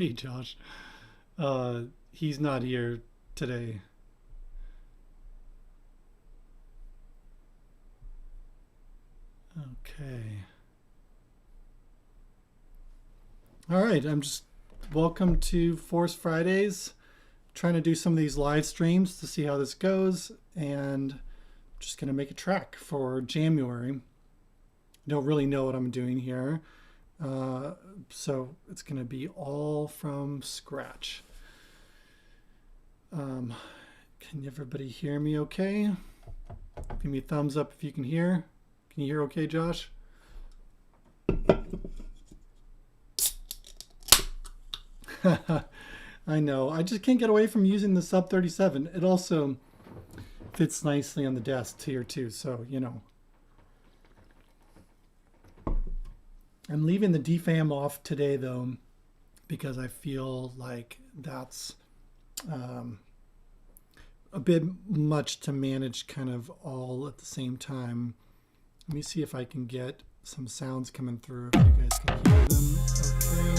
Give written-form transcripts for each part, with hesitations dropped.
Hey, Josh. He's not here today. Okay. All right. Welcome to Force Fridays. Trying to do some of these live streams to see how this goes, and just going to make a track for January. Don't really know what I'm doing here. So it's going to be all from scratch. Can everybody hear me okay? Give me a thumbs up if you can hear. Can you hear okay, Josh? I know. I just can't get away from using the sub 37. It also fits nicely on the desk here too. So, you know. I'm leaving the defam off today though, because I feel like that's a bit much to manage kind of all at the same time. Let me see if I can get some sounds coming through, if you guys can hear them. Okay.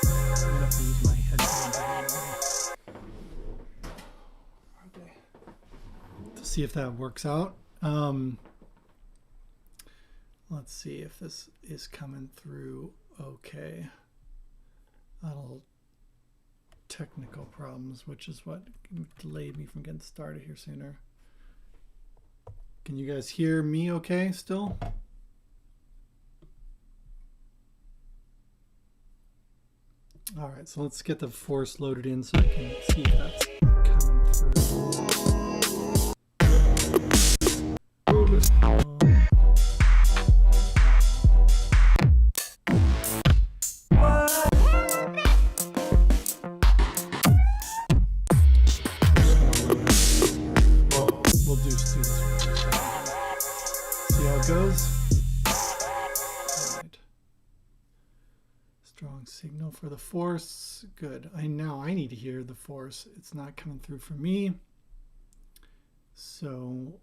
I'm gonna have to use my headphones again to see if that works out. Let's see if this is coming through okay. Technical problems, which is what delayed me from getting started here sooner. Can you guys hear me okay still? All right, so let's get the force loaded in so I can see if that's coming through. Signal for the force. Good. I need to hear the force. It's not coming through for me. So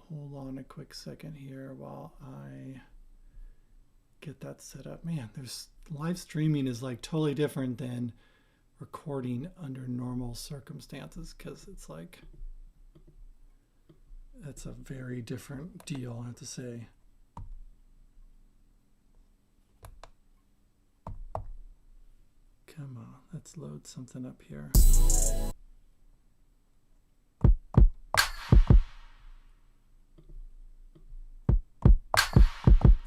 hold on a quick second here while I get that set up. Man, there's live streaming is like totally different than recording under normal circumstances, because it's like that's a very different deal, I have to say. Come on, let's load something up here.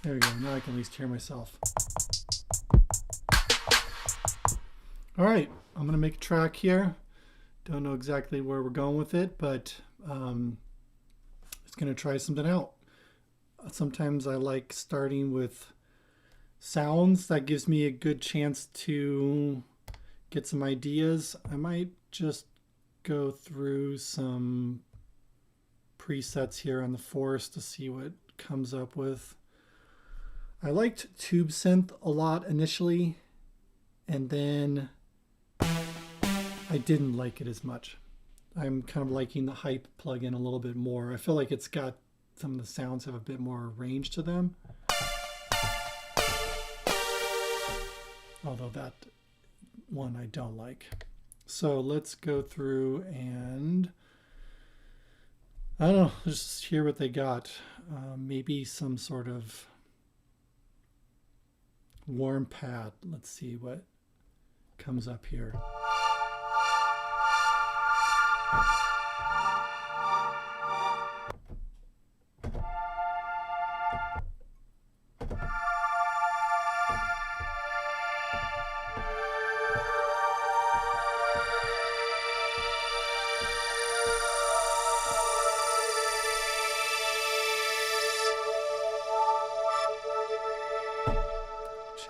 There we go, now I can at least hear myself. All right, I'm gonna make a track here. Don't know exactly where we're going with it, but just gonna try something out. Sometimes I like starting with sounds. That gives me a good chance to get some ideas. I might just go through some presets here on the force to see what comes up with. I liked tube synth a lot initially, and then I didn't like it as much. I'm kind of liking the hype plugin a little bit more. I feel like it's got some of the sounds have a bit more range to them. Although that one I don't like. So let's go through and I don't know, just hear what they got. Maybe some sort of warm pad. Let's see what comes up here.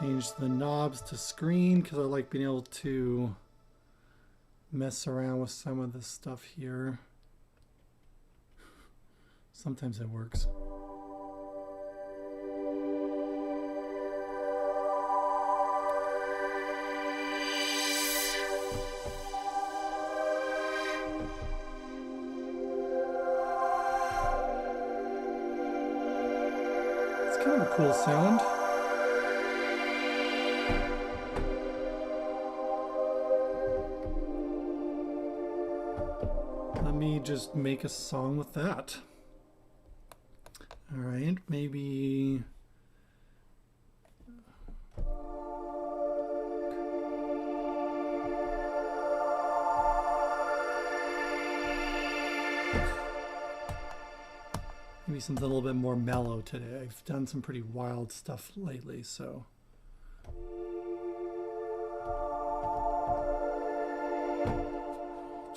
Change the knobs to screen because I like being able to mess around with some of this stuff here. Sometimes it works. It's kind of a cool sound. let me just make a song with that. All right, maybe. Maybe something a little bit more mellow today. I've done some pretty wild stuff lately, so.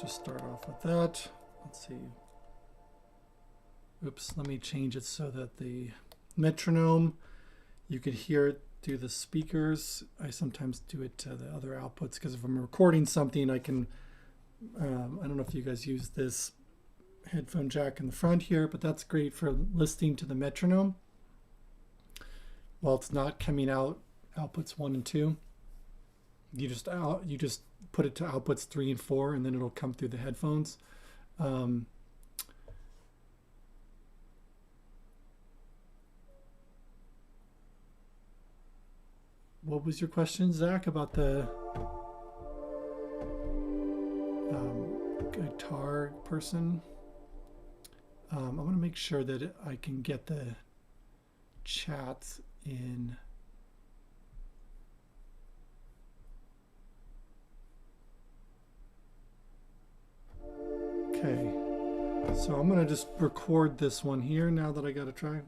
Just start off with that. Let's see. Oops, let me change it so that the metronome, you could hear it through the speakers. I sometimes do it to the other outputs because if I'm recording something, I can, I don't know if you guys use this headphone jack in the front here, but that's great for listening to the metronome while it's not coming out outputs 1 and 2. You just put it to outputs 3 and 4, and then it'll come through the headphones. What was your question, Zach, about the guitar person? I want to make sure that I can get the chats in. Okay, so I'm going to just record this one here now that I got to try.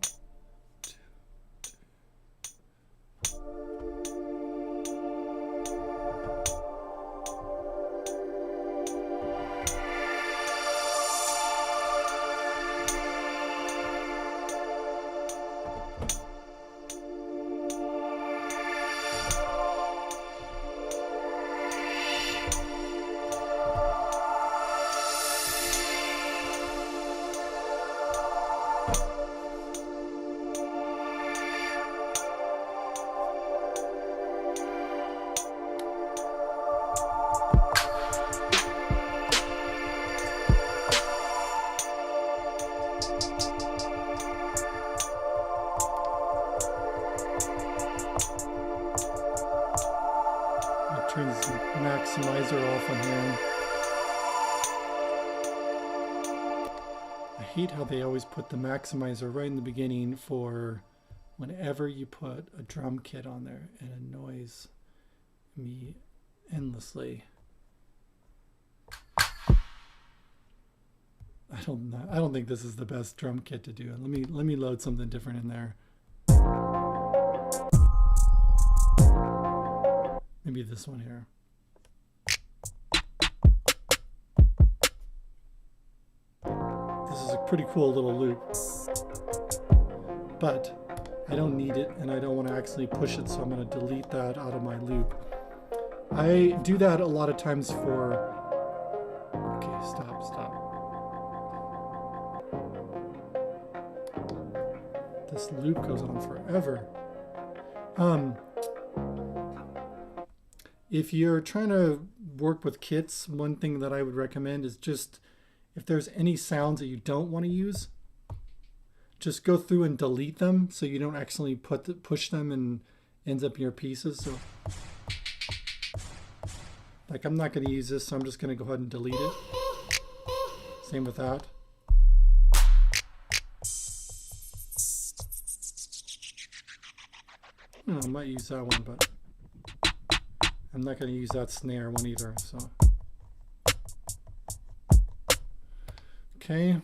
Turn this maximizer off on here. I hate how they always put the maximizer right in the beginning for whenever you put a drum kit on there, and it annoys me endlessly. I don't think this is the best drum kit to do. Let me load something different in there. Maybe this one here. This is a pretty cool little loop, but I don't need it and I don't want to actually push it, so I'm going to delete that out of my loop. I do that a lot of times for, okay, stop. This loop goes on forever. If you're trying to work with kits, one thing that I would recommend is just, if there's any sounds that you don't want to use, just go through and delete them so you don't accidentally push them and ends up in your pieces. So, like, I'm not going to use this, so I'm just going to go ahead and delete it. Same with that. I might use that one, but I'm not going to use that snare one either. So, okay.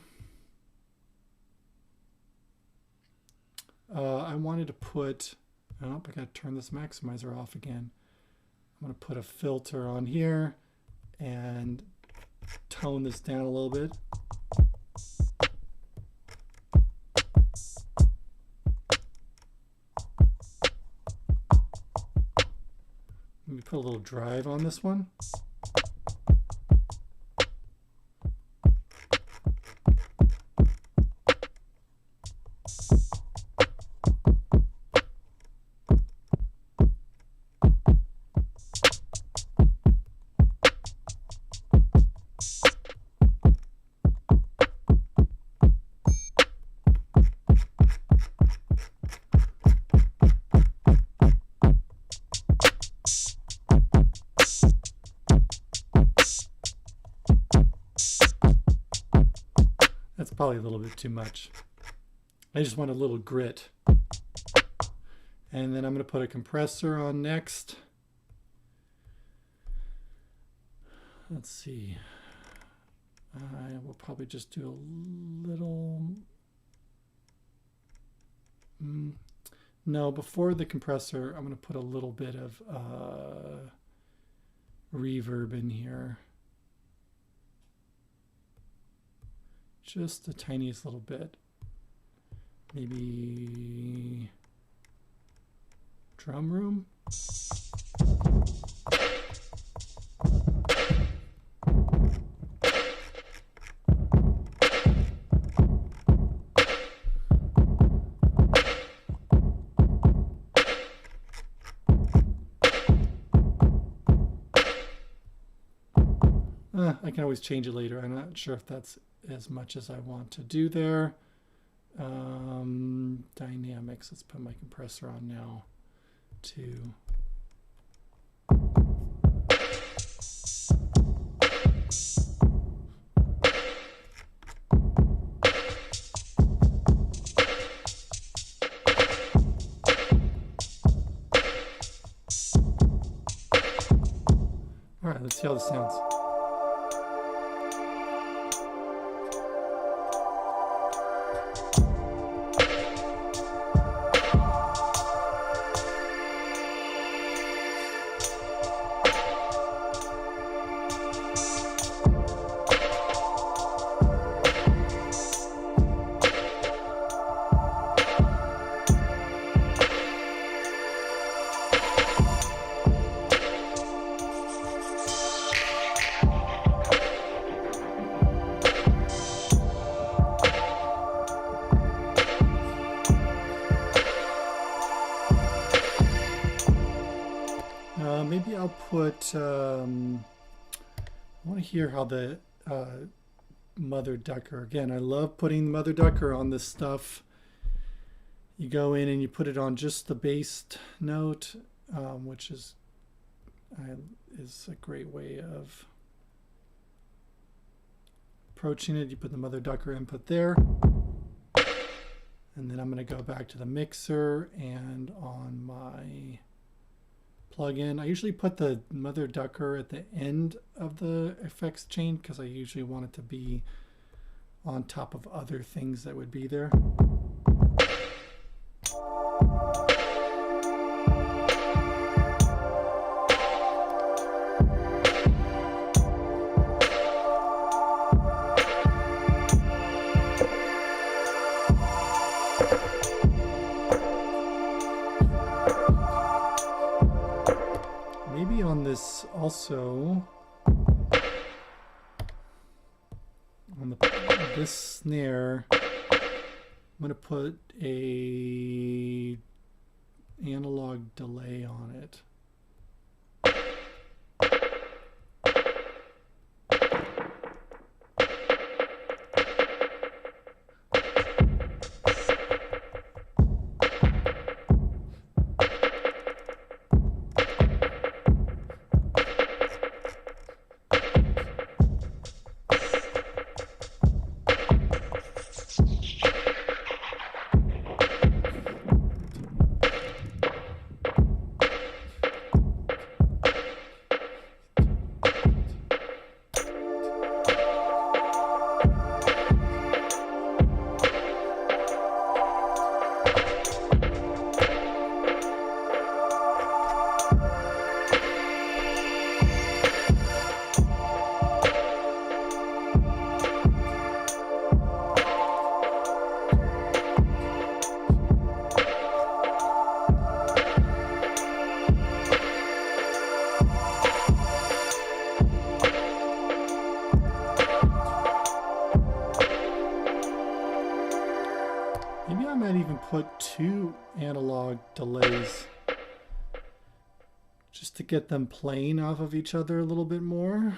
I wanted to put, oh, I got to turn this maximizer off again. I'm going to put a filter on here and tone this down a little bit. Let me put a little drive on this one. probably a little bit too much. I just want a little grit. And then I'm going to put a compressor on next. Let's see. I will probably just do a little. No, before the compressor, I'm going to put a little bit of reverb in here. Just the tiniest little bit. Maybe drum room. I can always change it later. I'm not sure if that's as much as I want to do there. Dynamics, let's put my compressor on now too. All right, let's see how this sounds. Maybe I'll put, I want to hear how the mother ducker, again, I love putting the mother ducker on this stuff. You go in and you put it on just the bass note, which is a great way of approaching it. You put the mother ducker input there. And then I'm going to go back to the mixer and on my plug-in. I usually put the mother ducker at the end of the effects chain because I usually want it to be on top of other things that would be there. Maybe on this also, on this snare, I'm going to put a analog delay on it. Maybe I might even put 2 analog delays just to get them playing off of each other a little bit more.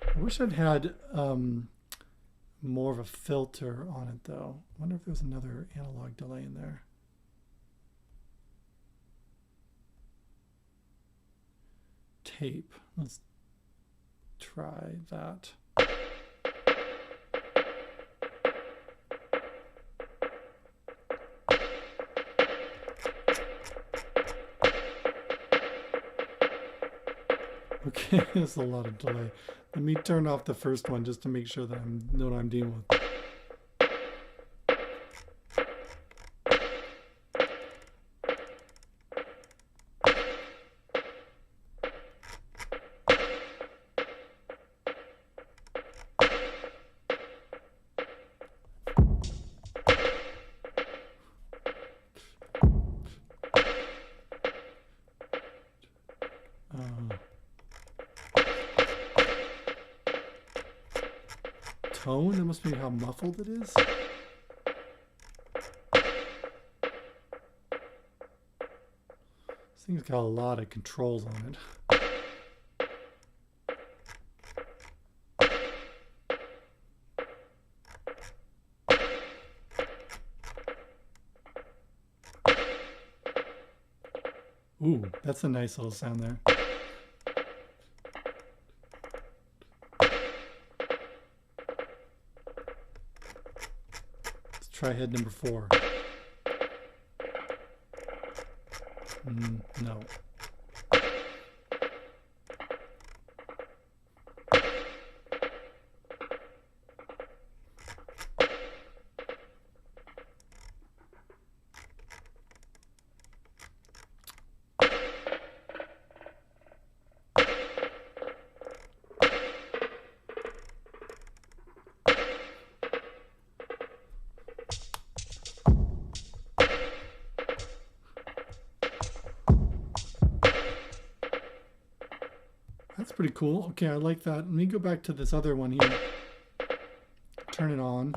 I wish I'd had more of a filter on it though. I wonder if there's another analog delay in there. Tape. Let's try that. Okay, there's a lot of delay. Let me turn off the first one just to make sure that I know what I'm dealing with. Tone? That must be how muffled it is. This thing's got a lot of controls on it. Ooh, that's a nice little sound there. Try head number 4. No. That's pretty cool. Okay, I like that. Let me go back to this other one here. Turn it on.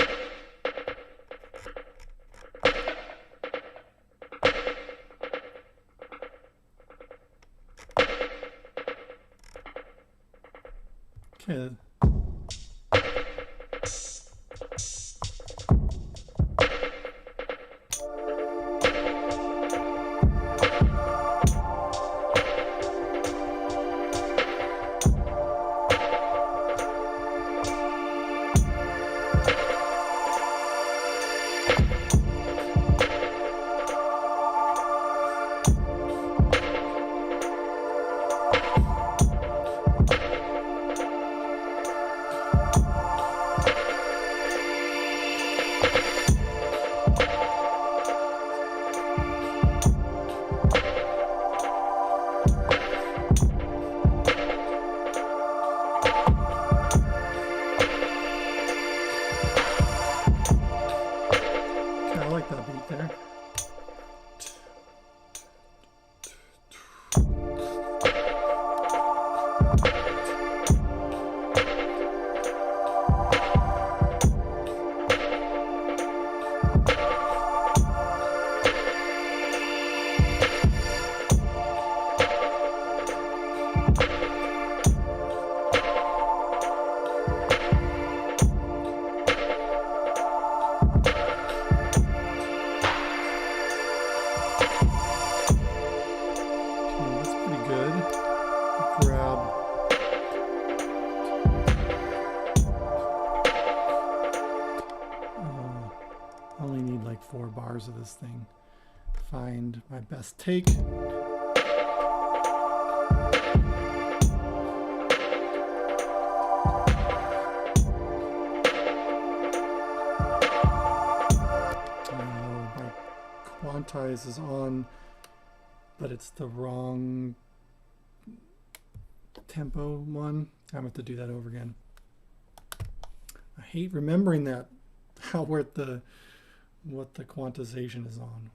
Okay. Of this thing. Find my best take. My quantize is on, but it's the wrong tempo one. I'm going to have to do that over again. I hate remembering that, how what the quantization is on.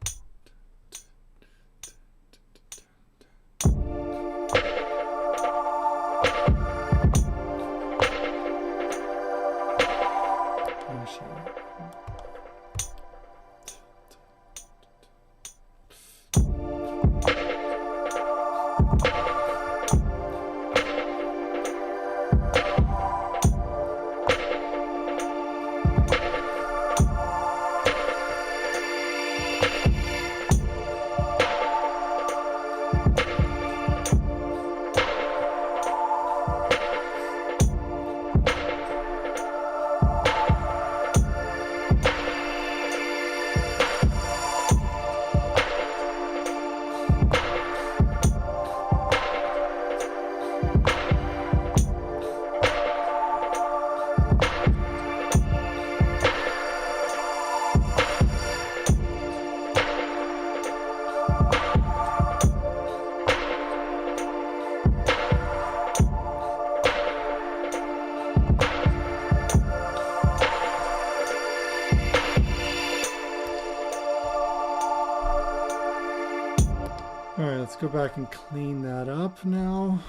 let's go back and clean that up now.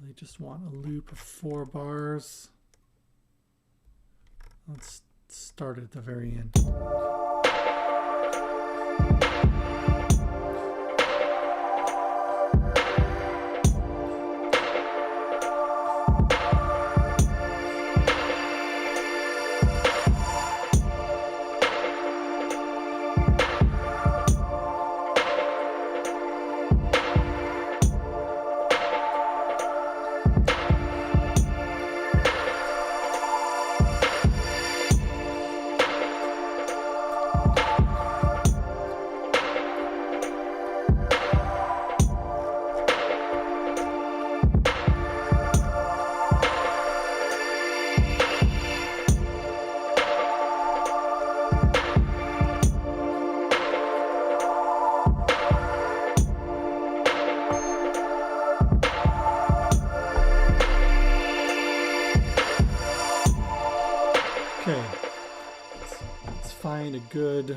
Really just want a loop of 4 bars. Let's start at the very end. Okay, let's find a good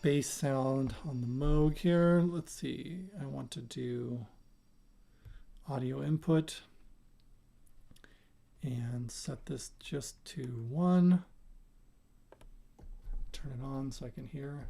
bass sound on the Moog here. Let's see, I want to do audio input and set this just to 1. Turn it on so I can hear.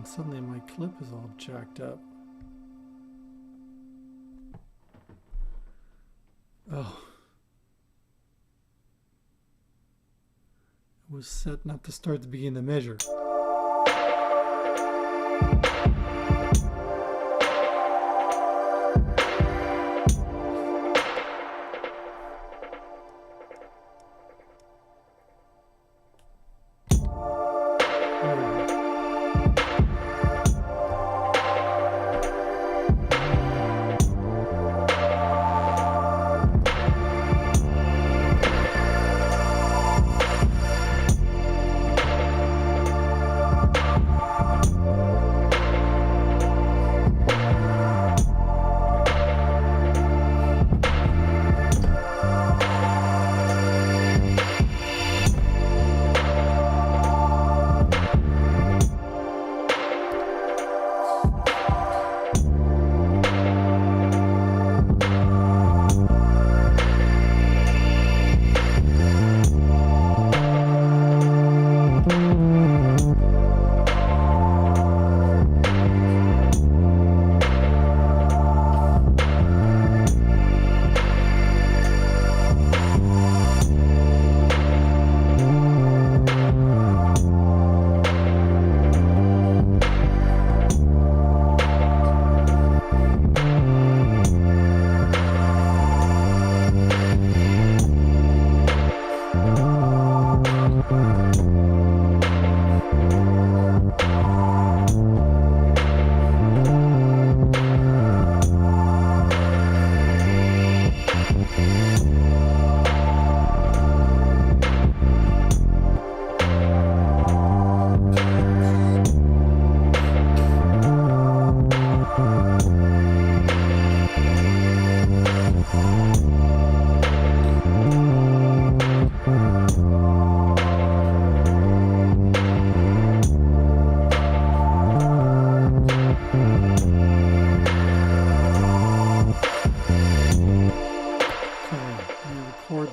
Suddenly my clip is all jacked up. Oh. It was set not to start the beginning of the measure.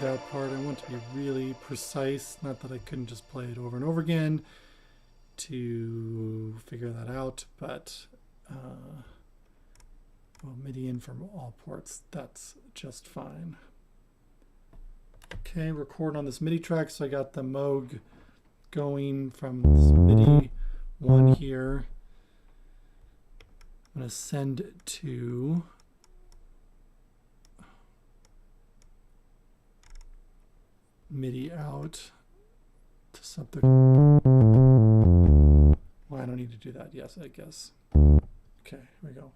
That part I want to be really precise, not that I couldn't just play it over and over again to figure that out, but well, MIDI in from all ports, that's just fine. Okay, record on this MIDI track, so I got the Moog going from this MIDI 1 here. I'm going to send it to MIDI out sub 30. Well, I don't need to do that. Yes, I guess. Okay, here we go.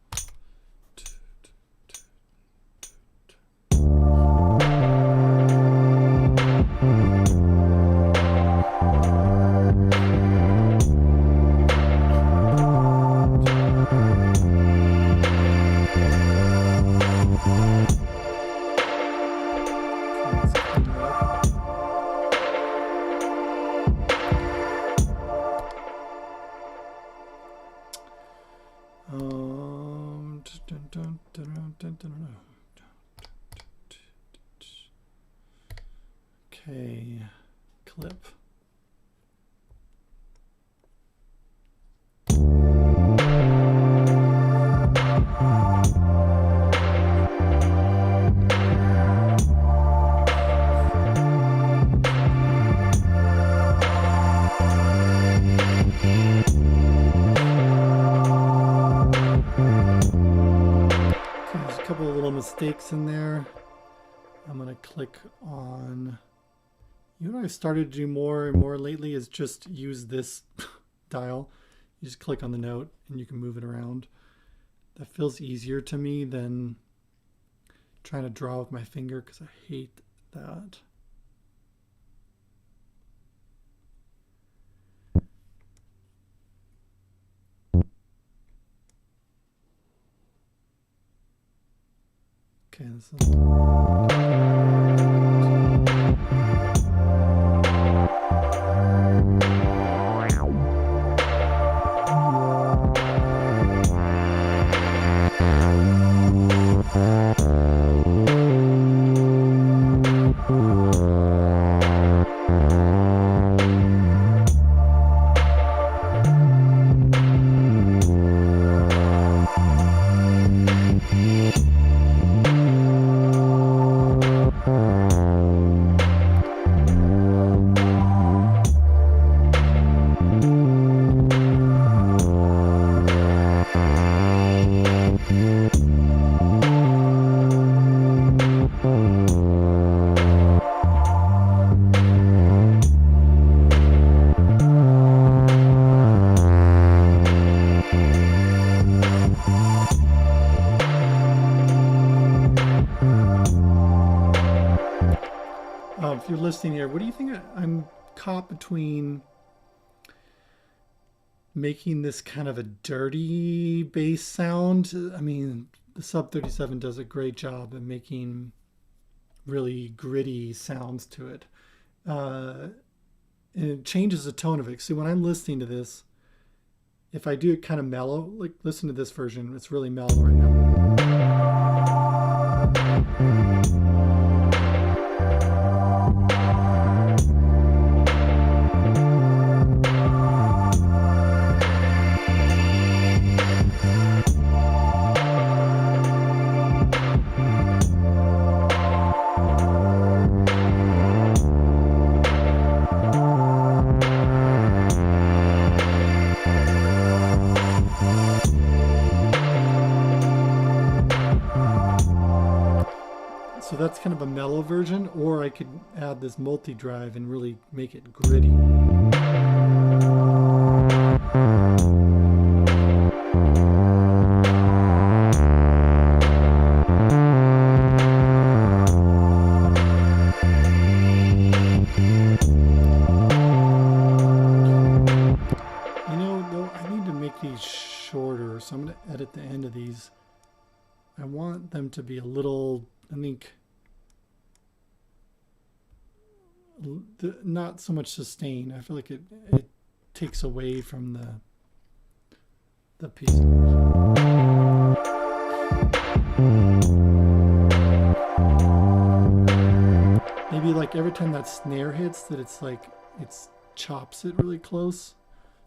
Okay, clip. Couple of little mistakes in there. I'm going to click on, you know what I've started to do more and more lately is just use this dial. You just click on the note and you can move it around. That feels easier to me than trying to draw with my finger because I hate that. Okay, this is... If you're listening here, what do you think I'm caught between making this kind of a dirty bass sound? I mean, the Sub 37 does a great job at making really gritty sounds to it. And it changes the tone of it. See, when I'm listening to this, if I do it kind of mellow, like listen to this version, it's really mellow right now. So that's kind of a mellow version, or I could add this multi-drive and really make it gritty. You know, though, I need to make these shorter, so I'm going to edit the end of these. I want them to be a little, I think, not so much sustain. I feel like it takes away from the piece. Maybe like every time that snare hits, that it's like it chops it really close.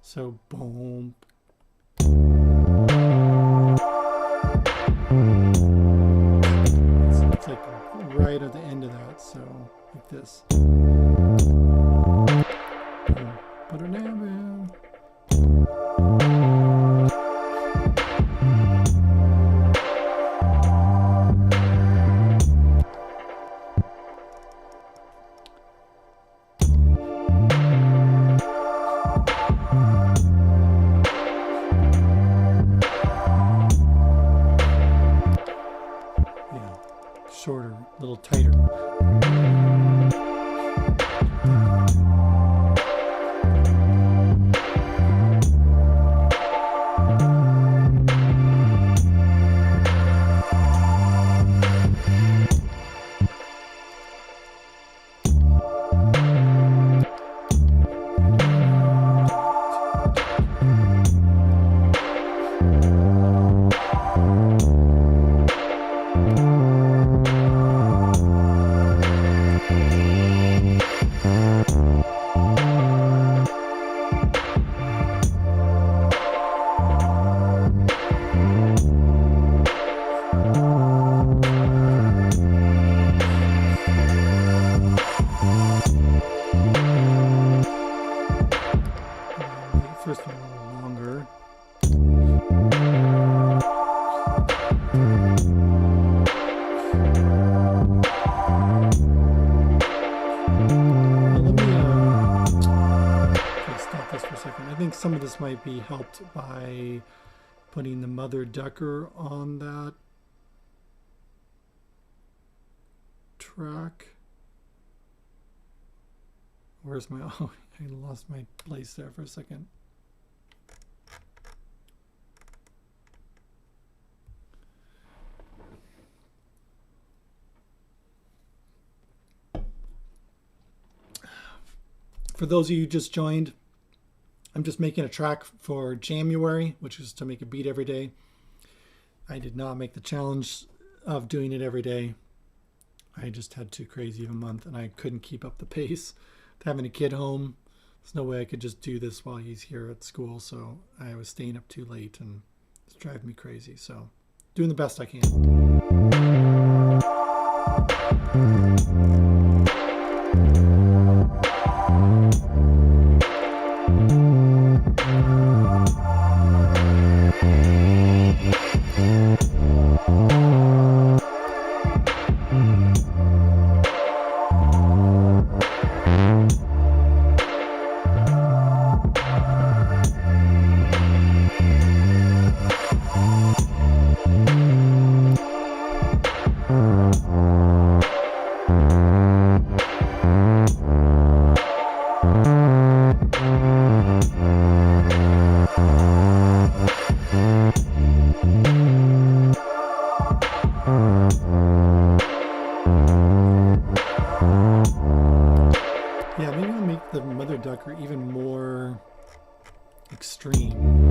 So boom. It's like right at the end of that, so like this. Put it down. tighter. First one a little longer. Stop this for a second. I think some of this might be helped by putting the mother ducker on that track. Where's my, oh, I lost my place there for a second. For those of you who just joined, I'm just making a track for January, which is to make a beat every day. I did not make the challenge of doing it every day. I just had too crazy of a month and I couldn't keep up the pace. Having a kid home, there's no way I could just do this while he's here at school. So I was staying up too late and it's driving me crazy. So doing the best I can. Yeah, maybe I'll make the mother ducker even more extreme.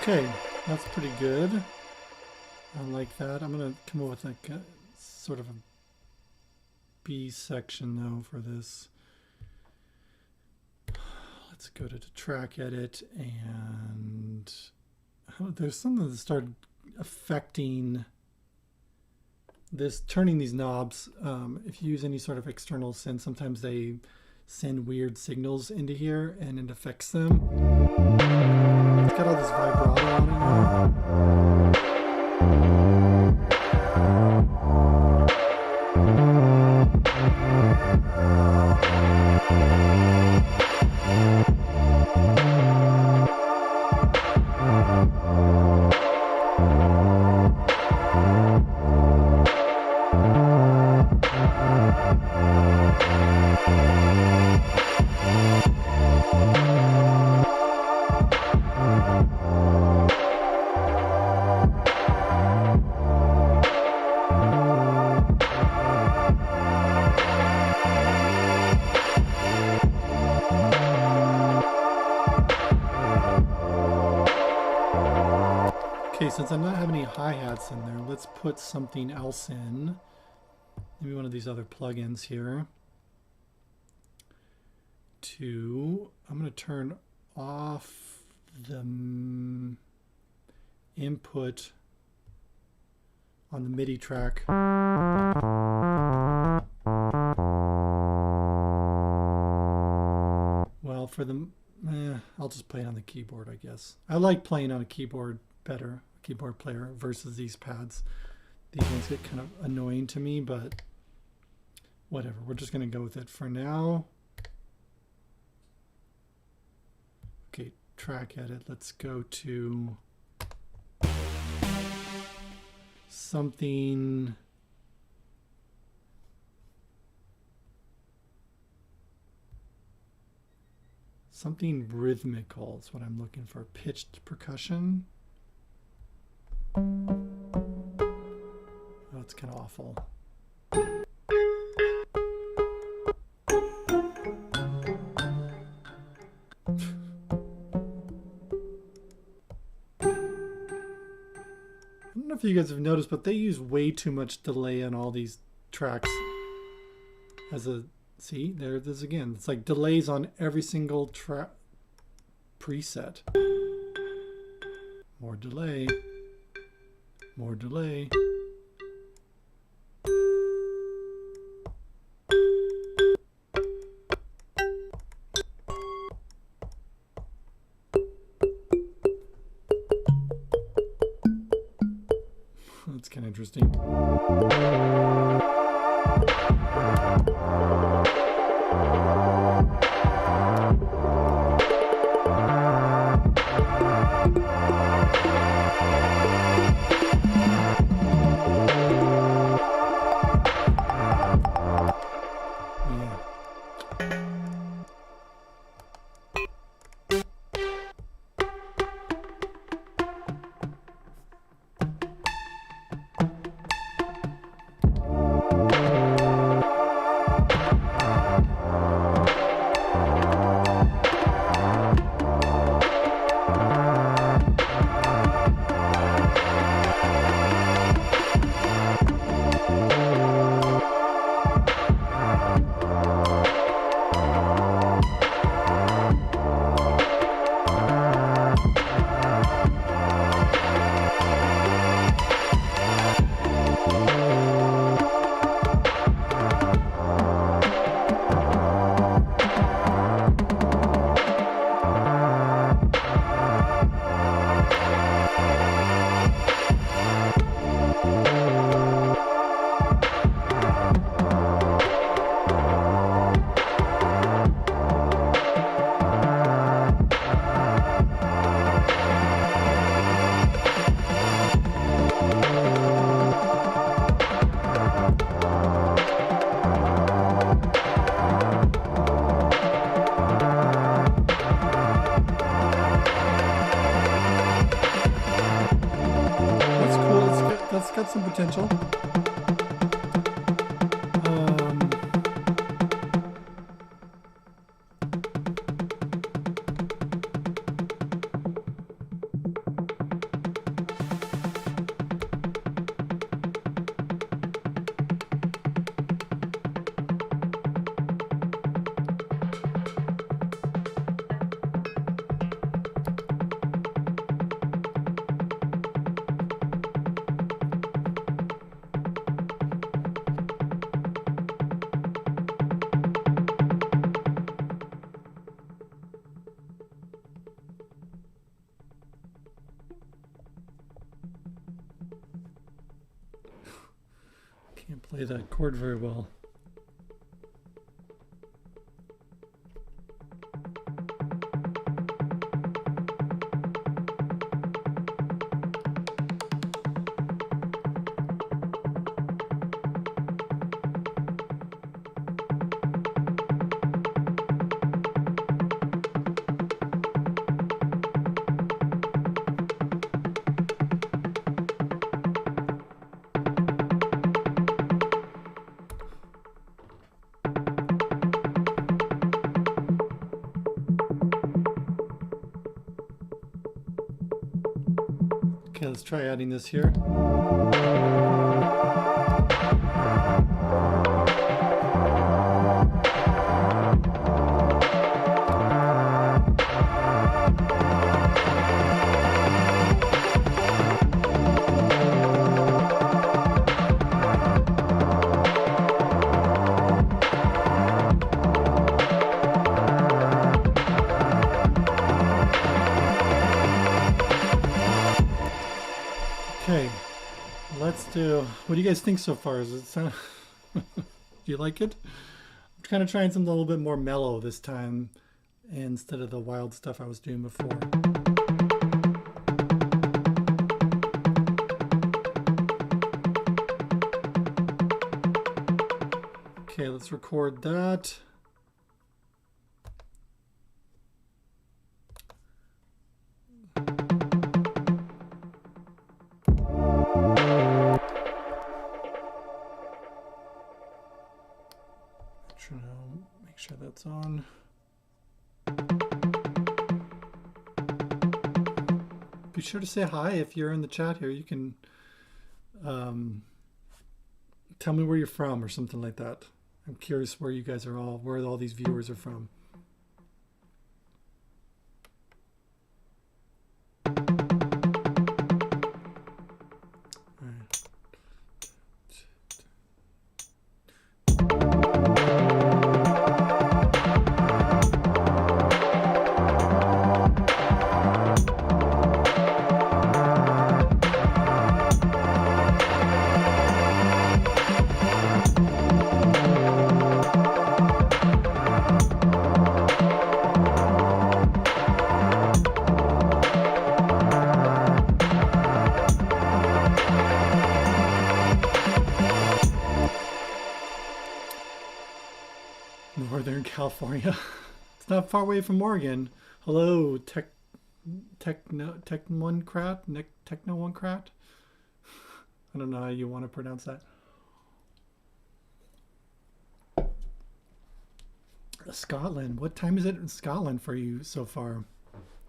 Okay, that's pretty good. I like that. I'm going to come up with like a sort of a B section though for this. Let's go to the track edit, and there's something that started affecting this, turning these knobs. If you use any sort of external synth, sometimes they send weird signals into here and it affects them. It's got all this vibrato on it now. Okay, since I'm not having any hi-hats in there, let's put something else in. Maybe one of these other plugins here. I'm going to turn off the input on the MIDI track. Well, for the I'll just play it on the keyboard, I guess. I like playing on a keyboard better, a keyboard player, versus these pads. These ones get kind of annoying to me, but whatever. We're just going to go with it for now. Okay, track edit. Let's go to something. Something rhythmical is what I'm looking for. Pitched percussion. Oh, it's kind of awful. I don't know if you guys have noticed, but they use way too much delay on all these tracks. See, there it is again. It's like delays on every single track preset. More delay. More delay. That's kind of interesting. That's got some potential. Can't play that chord very well. Okay, let's try adding this here. Okay, let's do. What do you guys think so far? Does it sound? Do you like it? I'm kind of trying something a little bit more mellow this time, instead of the wild stuff I was doing before. Okay, let's record that. Make sure that's on. Be sure to say hi if you're in the chat here. You can tell me where you're from or something like that. I'm curious where you guys are where all these viewers are from. Northern California. It's not far away from Oregon. Hello, Techno-One-Crat? Techno-One-Crat? I don't know how you want to pronounce that. Scotland. What time is it in Scotland for you so far?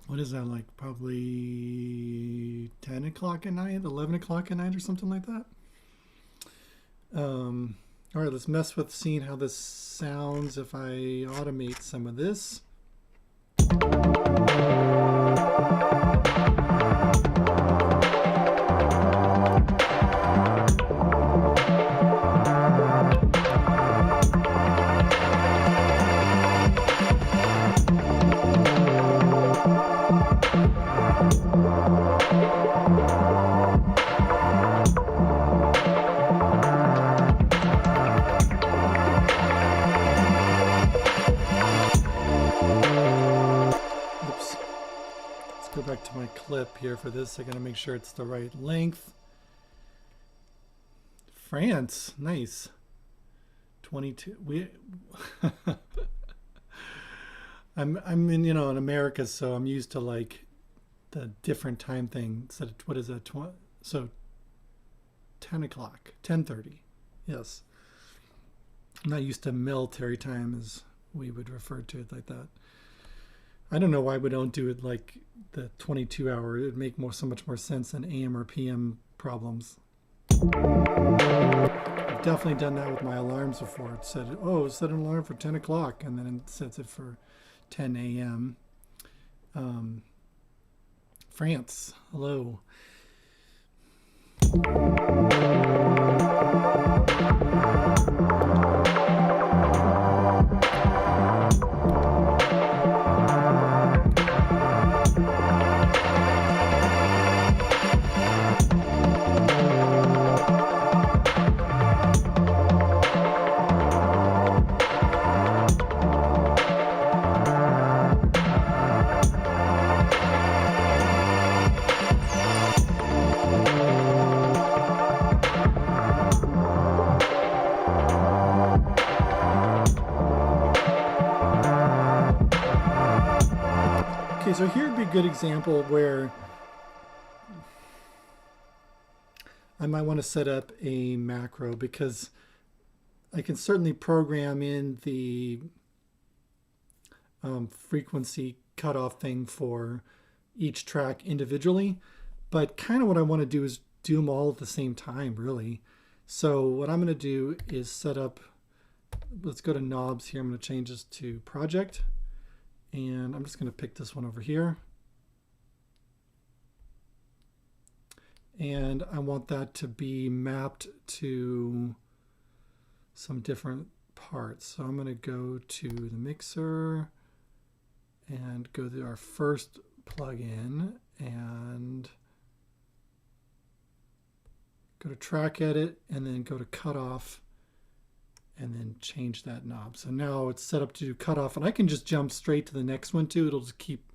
What is that, like probably 10 o'clock at night, 11 o'clock at night or something like that? All right, let's mess with seeing how this sounds if I automate some of this. Back to my clip here for this. I gotta make sure it's the right length. France, nice. 22. I'm in in America, so I'm used to like the different time thing. So what is that? So 10 o'clock, 10:30. Yes. I'm not used to military time as we would refer to it like that. I don't know why we don't do it like the 22 hour. It would make so much more sense than AM or PM problems. I've definitely done that with my alarms before. It said, oh, set an alarm for 10 o'clock, and then it sets it for 10 a.m. France, hello. So here would be a good example where I might want to set up a macro, because I can certainly program in the frequency cutoff thing for each track individually, but kind of what I want to do is do them all at the same time, really. So what I'm going to do is set up, let's go to knobs here. I'm going to change this to project, and I'm just going to pick this one over here. And I want that to be mapped to some different parts. So I'm going to go to the mixer and go to our first plugin and go to track edit and then go to cutoff and then change that knob. So now it's set up to do cutoff, and I can just jump straight to the next one too. It'll just keep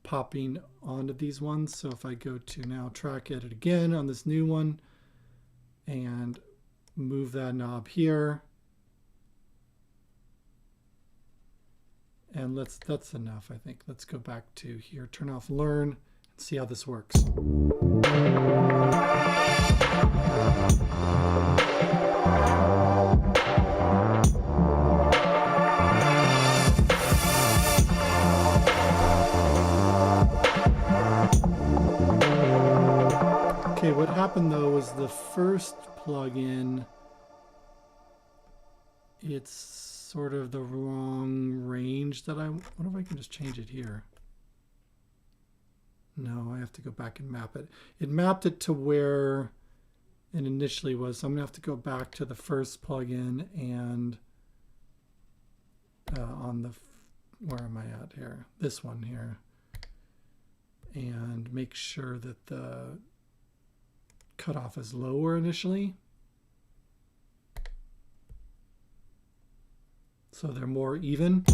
popping onto these ones. So if I go to now track edit again on this new one and move that knob here, and that's enough, I think. Let's go back to here, turn off learn, and see how this works. Okay, what happened though was the first plugin, it's sort of the wrong range that I, what if I can just change it here? No, I have to go back and map it. It mapped it to where it initially was. So I'm gonna have to go back to the first plugin and on the, where am I at here? This one here. And make sure that the cutoff is lower initially, so they're more even.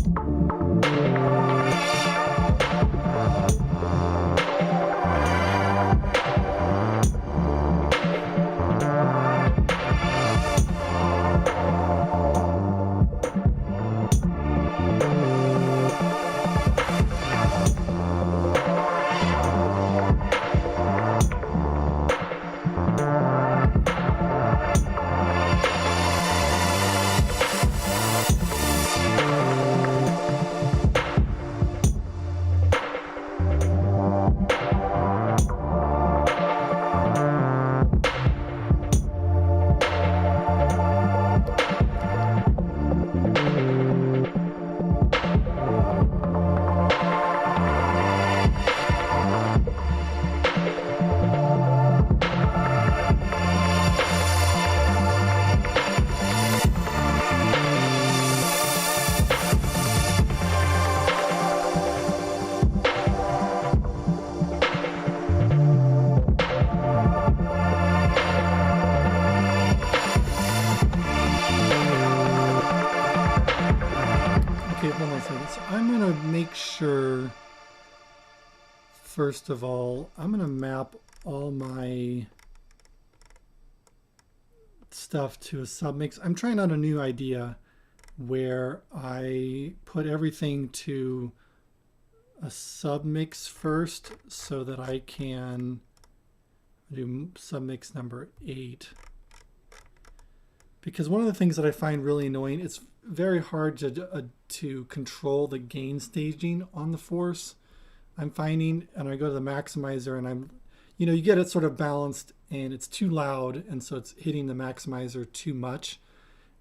Make sure, first of all, I'm going to map all my stuff to a submix. I'm trying out a new idea where I put everything to a submix first so that I can do submix number 8. Because one of the things that I find really annoying, it's very hard to control the gain staging on the Force. I'm finding, and I go to the maximizer and you get it sort of balanced and it's too loud, and so it's hitting the maximizer too much,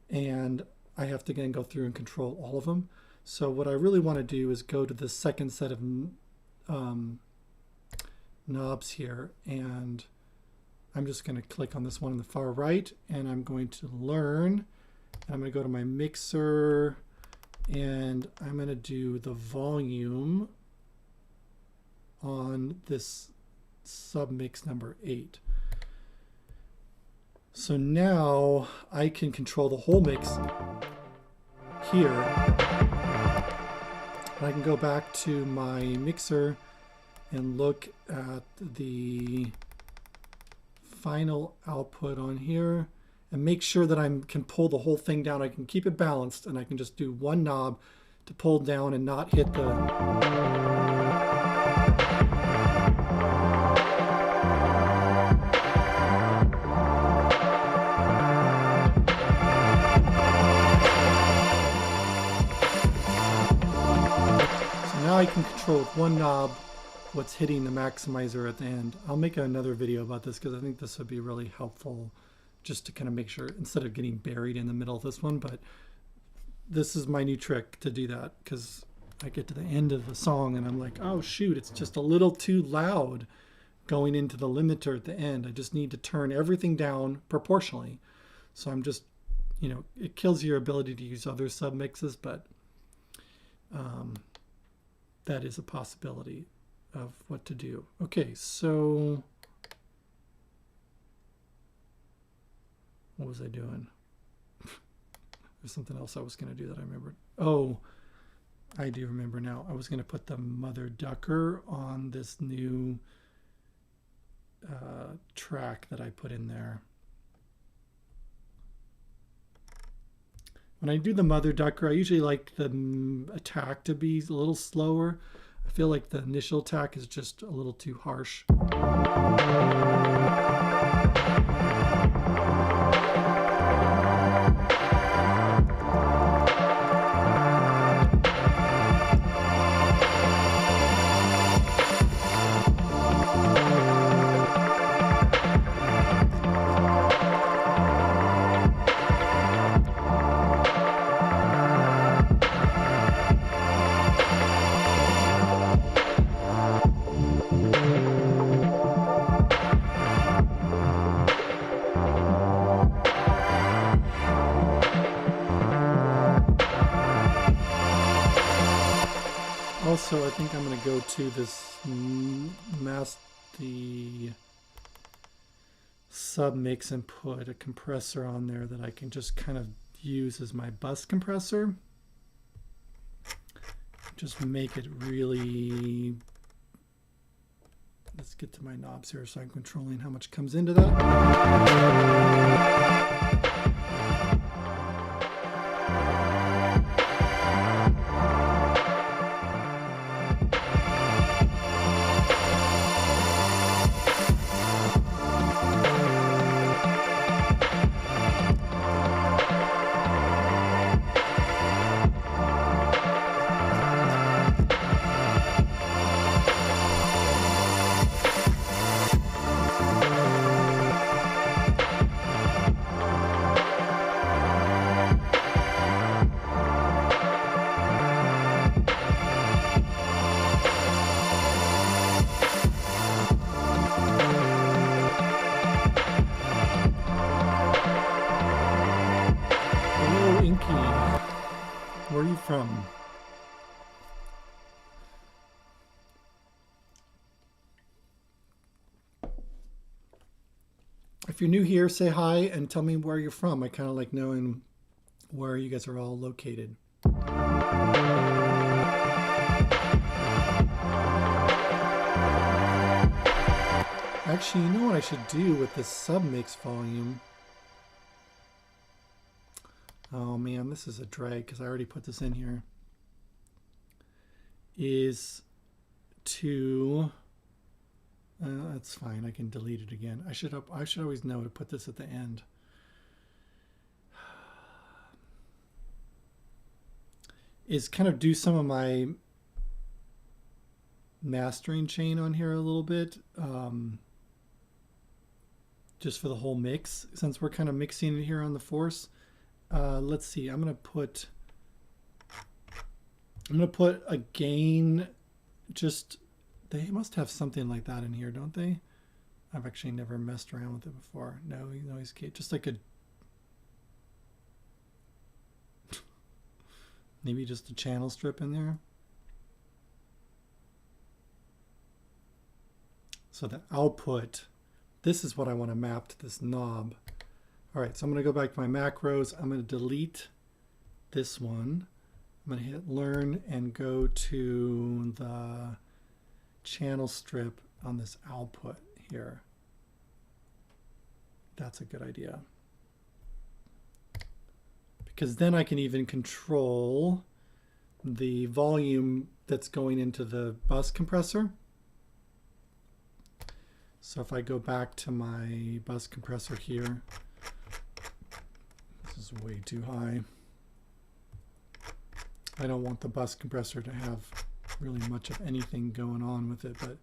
and I have to again go through and control all of them. So what I really want to do is go to the second set of knobs here, and I'm just going to click on this one on the far right, and I'm going to learn. I'm going to go to my mixer, and I'm going to do the volume on this submix number 8. So now I can control the whole mix here. I can go back to my mixer and look at the final output on here and make sure that I can pull the whole thing down. I can keep it balanced, and I can just do one knob to pull down and not hit the... So now I can control with one knob what's hitting the maximizer at the end. I'll make another video about this because I think this would be really helpful just to kind of make sure, instead of getting buried in the middle of this one. But this is my new trick to do that, because I get to the end of the song and I'm like, oh shoot, it's just a little too loud going into the limiter at the end. I just need to turn everything down proportionally. So I'm just, you know, it kills your ability to use other sub mixes, but that is a possibility of what to do. Okay, so what was I doing? There's something else I was going to do that I remembered. Oh, I do remember now. I was going to put the mother ducker on this new track that I put in there. When I do the mother ducker, I usually like the attack to be a little slower. I feel like the initial attack is just a little too harsh. Also, I think I'm going to go to this the sub mix and put a compressor on there that I can just kind of use as my bus compressor. Just make it really, let's get to my knobs here so I'm controlling how much comes into that. Where are you from? If you're new here, say hi and tell me where you're from. I kind of like knowing where you guys are all located. Actually, you know what I should do with this submix volume? Oh man, this is a drag because I already put this in here. Is to, that's fine, I can delete it again. I should always know to put this at the end. Is kind of do some of my mastering chain on here a little bit. Just for the whole mix, since we're kind of mixing it here on the Force. Let's see, I'm gonna put a gain, just, they must have something like that in here, don't they? I've actually never messed around with it before. No noise gate, just like a, maybe just a channel strip in there. So the output, this is what I want to map to this knob. All right, so I'm going to go back to my macros. I'm going to delete this one. I'm going to hit learn and go to the channel strip on this output here. That's a good idea. Because then I can even control the volume that's going into the bus compressor. So if I go back to my bus compressor here, this is way too high. I don't want the bus compressor to have really much of anything going on with it, but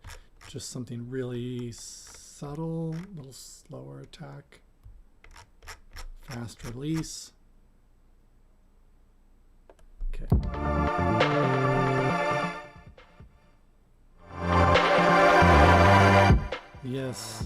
just something really subtle, a little slower attack, fast release. Okay. Yes.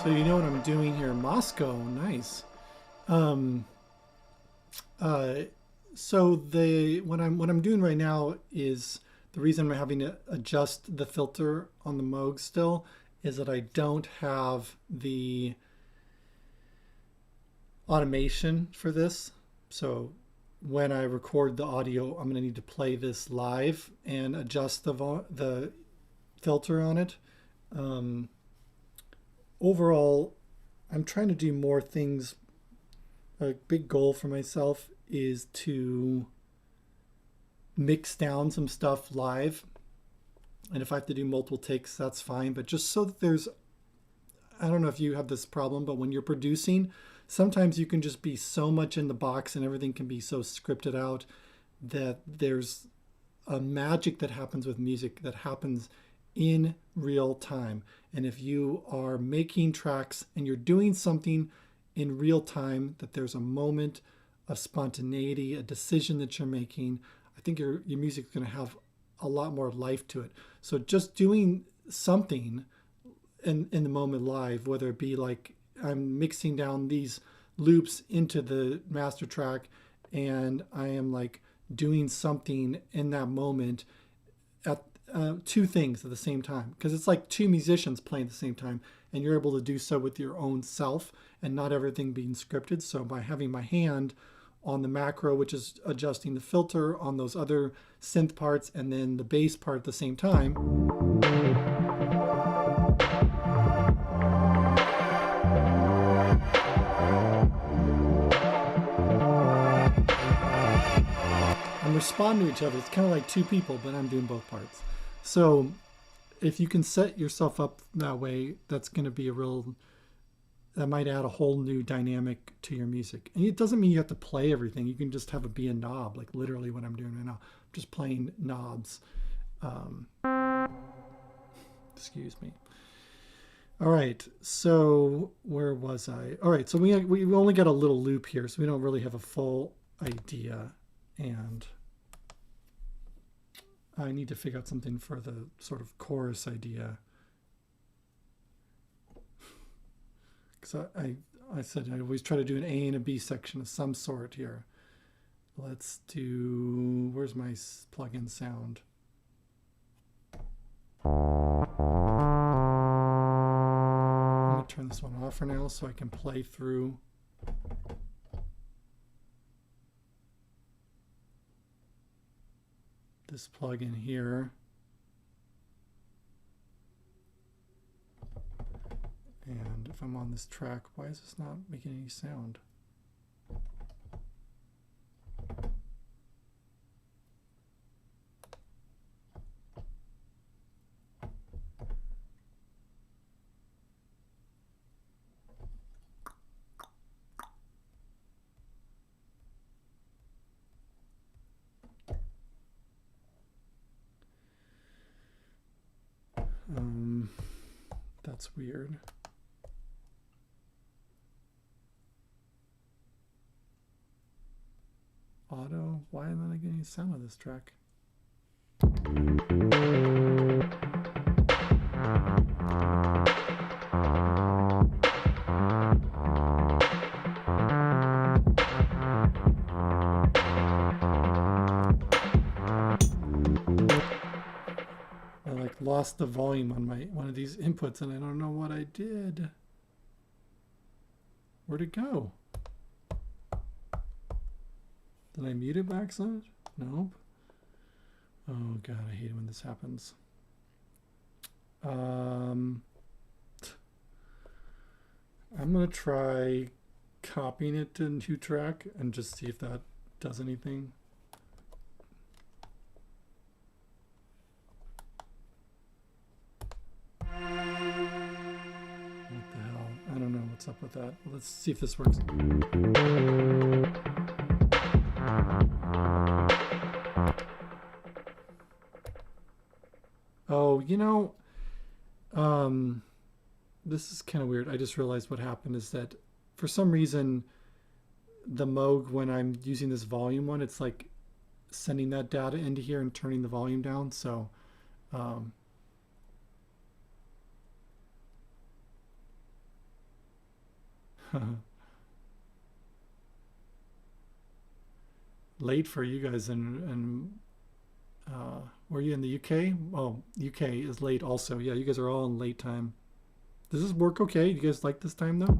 So you know what I'm doing here, Moscow, nice. So what I'm doing right now is the reason I'm having to adjust the filter on the Moog still is that I don't have the automation for this. So when I record the audio, I'm going to need to play this live and adjust the filter on it. Overall, I'm trying to do more things. A big goal for myself is to mix down some stuff live. And if I have to do multiple takes, that's fine. But just so that there's, I don't know if you have this problem, but when you're producing, sometimes you can just be so much in the box and everything can be so scripted out that there's a magic that happens with music that happens in real time. And if you are making tracks and you're doing something in real time, that there's a moment of spontaneity, a decision that you're making, I think your music is going to have a lot more life to it. So just doing something in the moment live, whether it be like I'm mixing down these loops into the master track and I am like doing something in that moment at two things at the same time, because it's like two musicians playing at the same time, and you're able to do so with your own self and not everything being scripted. So by having my hand on the macro, which is adjusting the filter on those other synth parts, and then the bass part at the same time, and respond to each other. It's kind of like two people, but I'm doing both parts. So if you can set yourself up that way, that's going to be that might add a whole new dynamic to your music. And it doesn't mean you have to play everything. You can just have it be a knob, like literally what I'm doing right now. I'm just playing knobs. Excuse me. All right, so where was I? All right, so we only got a little loop here, so we don't really have a full idea. And I need to figure out something for the sort of chorus idea. Because I said I always try to do an A and a B section of some sort here. Let's do, where's my plugin sound? I'm going to turn this one off for now so I can play through. This plugin here. And if I'm on this track, why is this not making any sound? That's weird. Auto, why am I not getting any sound of this track? lost the volume on one of these inputs, and I don't know what I did. Where'd it go? Did I mute it by accident? Nope. Oh God, I hate it when this happens. I'm gonna try copying it to new track and just see if that does anything. What the hell? I don't know what's up with that. Let's see if this works. Oh, you know, this is kind of weird. I just realized what happened is that for some reason, the Moog, when I'm using this volume one, it's like sending that data into here and turning the volume down. So, late for you guys. And were you in the UK? Oh, UK is late also. Yeah, you guys are all in late time. Does this work okay? You guys like this time though?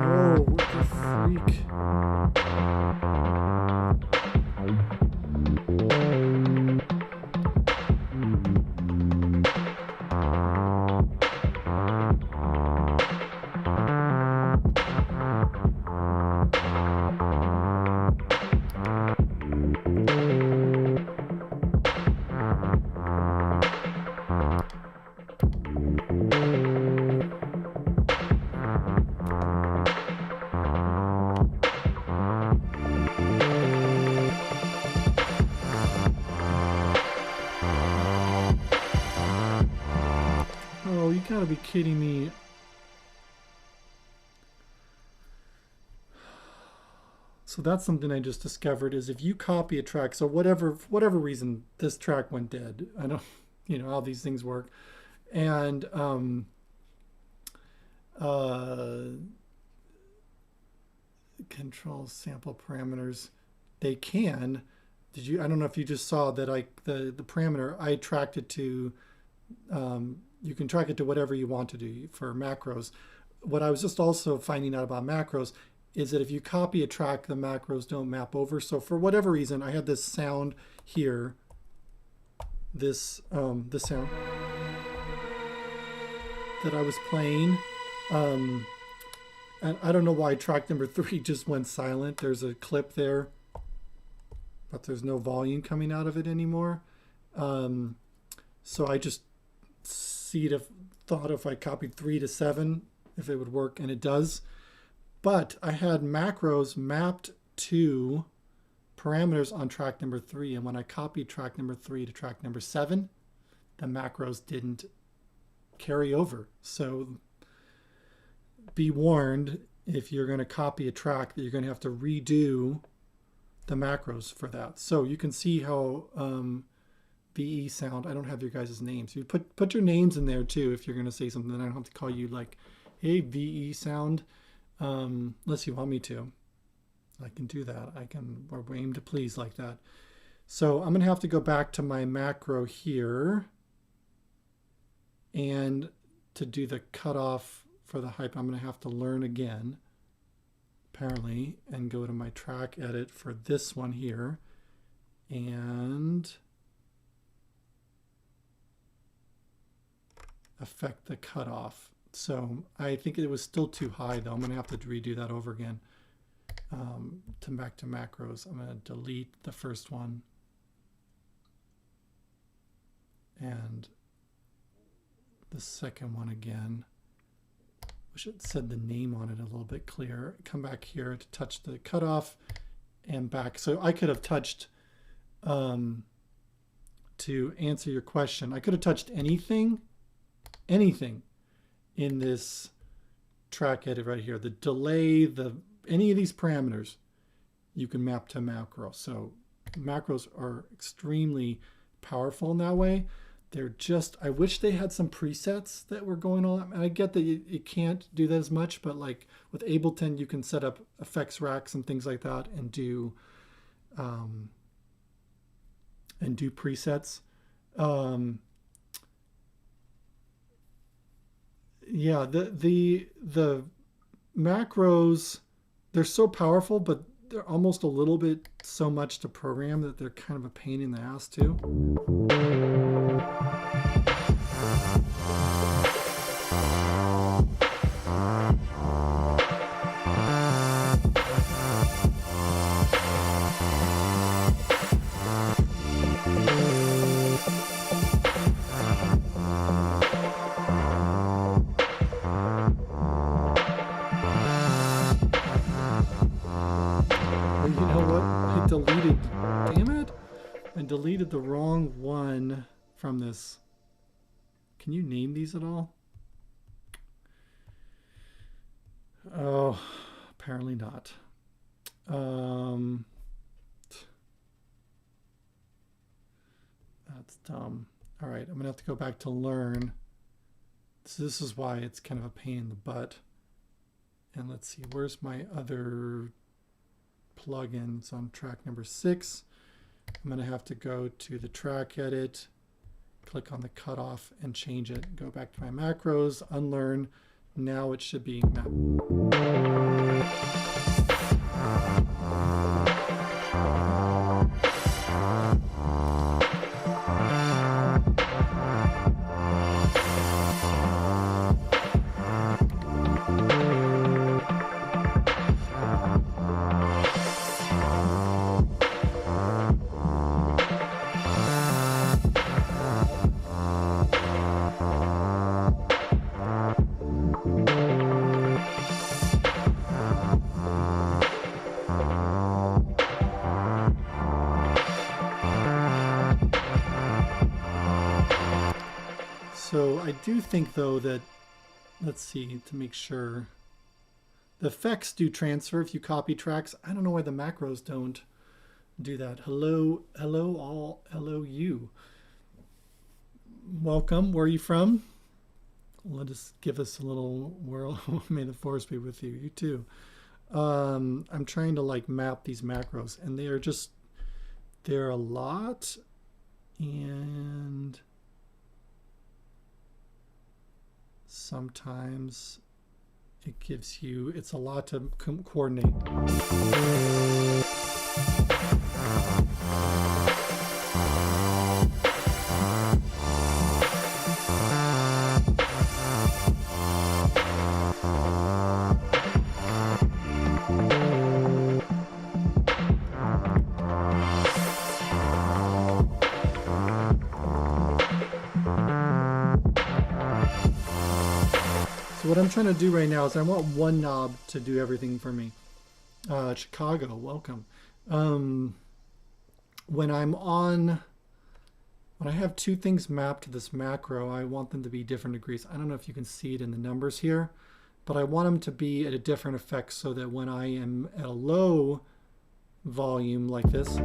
Oh, what the freak? Oh, you gotta be kidding me. So that's something I just discovered is if you copy a track, so for whatever reason this track went dead. I don't, you know how these things work. And control sample parameters, they can. I don't know if you just saw that the parameter I tracked it to, you can track it to whatever you want to do for macros. What I was just also finding out about macros is that if you copy a track, the macros don't map over. So for whatever reason, I had this sound here, this sound that I was playing. And I don't know why track number 3 just went silent. There's a clip there, but there's no volume coming out of it anymore. So I just thought if I copied 3 to 7, if it would work, and it does. But I had macros mapped to parameters on track number 3, and when I copied track number 3 to track number 7, the macros didn't carry over. So be warned, if you're going to copy a track, that you're going to have to redo the macros for that. So you can see how VE sound. I don't have your guys' names. You put your names in there too if you're going to say something. I don't have to call you like, hey, VE sound. Unless you want me to. I can do that. Or aim to please like that. So I'm going to have to go back to my macro here. And to do the cutoff for the hype, I'm going to have to learn again, apparently, and go to my track edit for this one here. And affect the cutoff. So I think it was still too high though. I'm going to have to redo that over again. Back to macros. I'm going to delete the first one. And the second one again. Wish it said the name on it a little bit clearer. Come back here to touch the cutoff and back. So I could have touched, to answer your question, I could have touched anything in this track edit right here. The delay, any of these parameters, you can map to macro. So macros are extremely powerful in that way. they're just, I wish they had some presets that were going on. And I get that you can't do that as much, but like with Ableton, you can set up effects racks and things like that and do presets. Yeah, the macros, they're so powerful, but they're almost a little bit so much to program that they're kind of a pain in the ass too. Deleted the wrong one from this. Can you name these at all? Oh, apparently not. That's dumb. All right, I'm gonna have to go back to learn. So this is why it's kind of a pain in the butt. And let's see, where's my other plugins on track number 6? I'm going to have to go to the track edit, click on the cutoff and change it. Go back to my macros, unlearn. Now it should be mapped. So I do think though that, let's see, to make sure, the effects do transfer if you copy tracks. I don't know why the macros don't do that. Hello all, hello you. Welcome, where are you from? Let us give us a little whirl. May the force be with you, you too. I'm trying to like map these macros and they're a lot, and sometimes it gives you, it's a lot to coordinate. What I'm trying to do right now is I want one knob to do everything for me. Chicago, welcome. When I have two things mapped to this macro, I want them to be different degrees. I don't know if you can see it in the numbers here, but I want them to be at a different effect so that when I am at a low volume like this,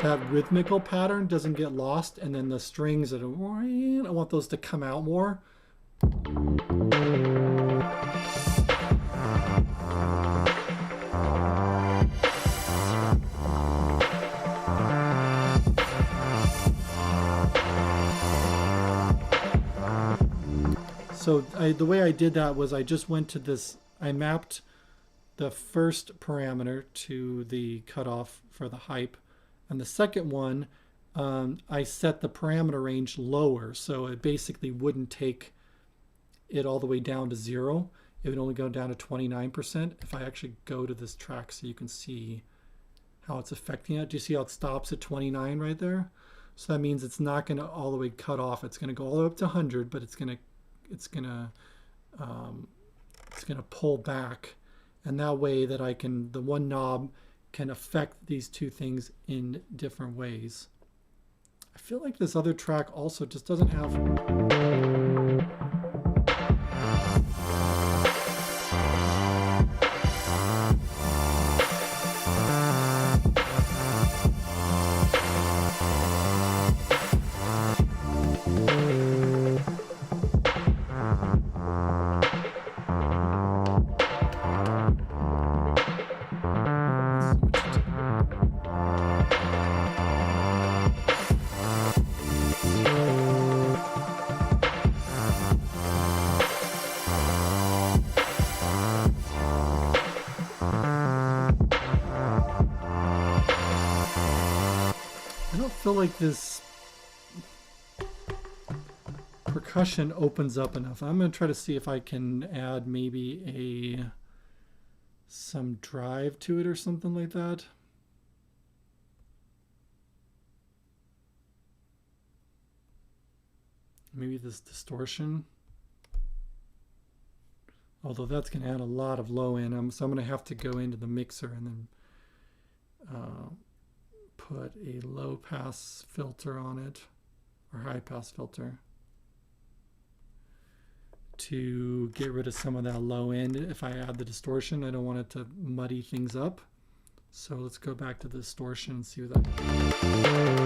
that rhythmical pattern doesn't get lost, and then the strings that are, I want those to come out more. So the way I did that was I just went to this, I mapped the first parameter to the cutoff for the hype. And the second one, I set the parameter range lower, so it basically wouldn't take it all the way down to 0. It would only go down to 29%. If I actually go to this track so you can see how it's affecting it. Do you see how it stops at 29 right there? So that means it's not going to all the way cut off. It's going to go all the way up to 100, but it's going to pull back. And that way that the one knob can affect these two things in different ways. I feel like this other track also just doesn't have... feel like this percussion opens up enough. I'm going to try to see if I can add maybe some drive to it or something like that. Maybe this distortion. Although that's going to add a lot of low end. So I'm going to have to go into the mixer and then put a low pass filter on it, or high pass filter, to get rid of some of that low end. If I add the distortion, I don't want it to muddy things up. So let's go back to the distortion and see what that.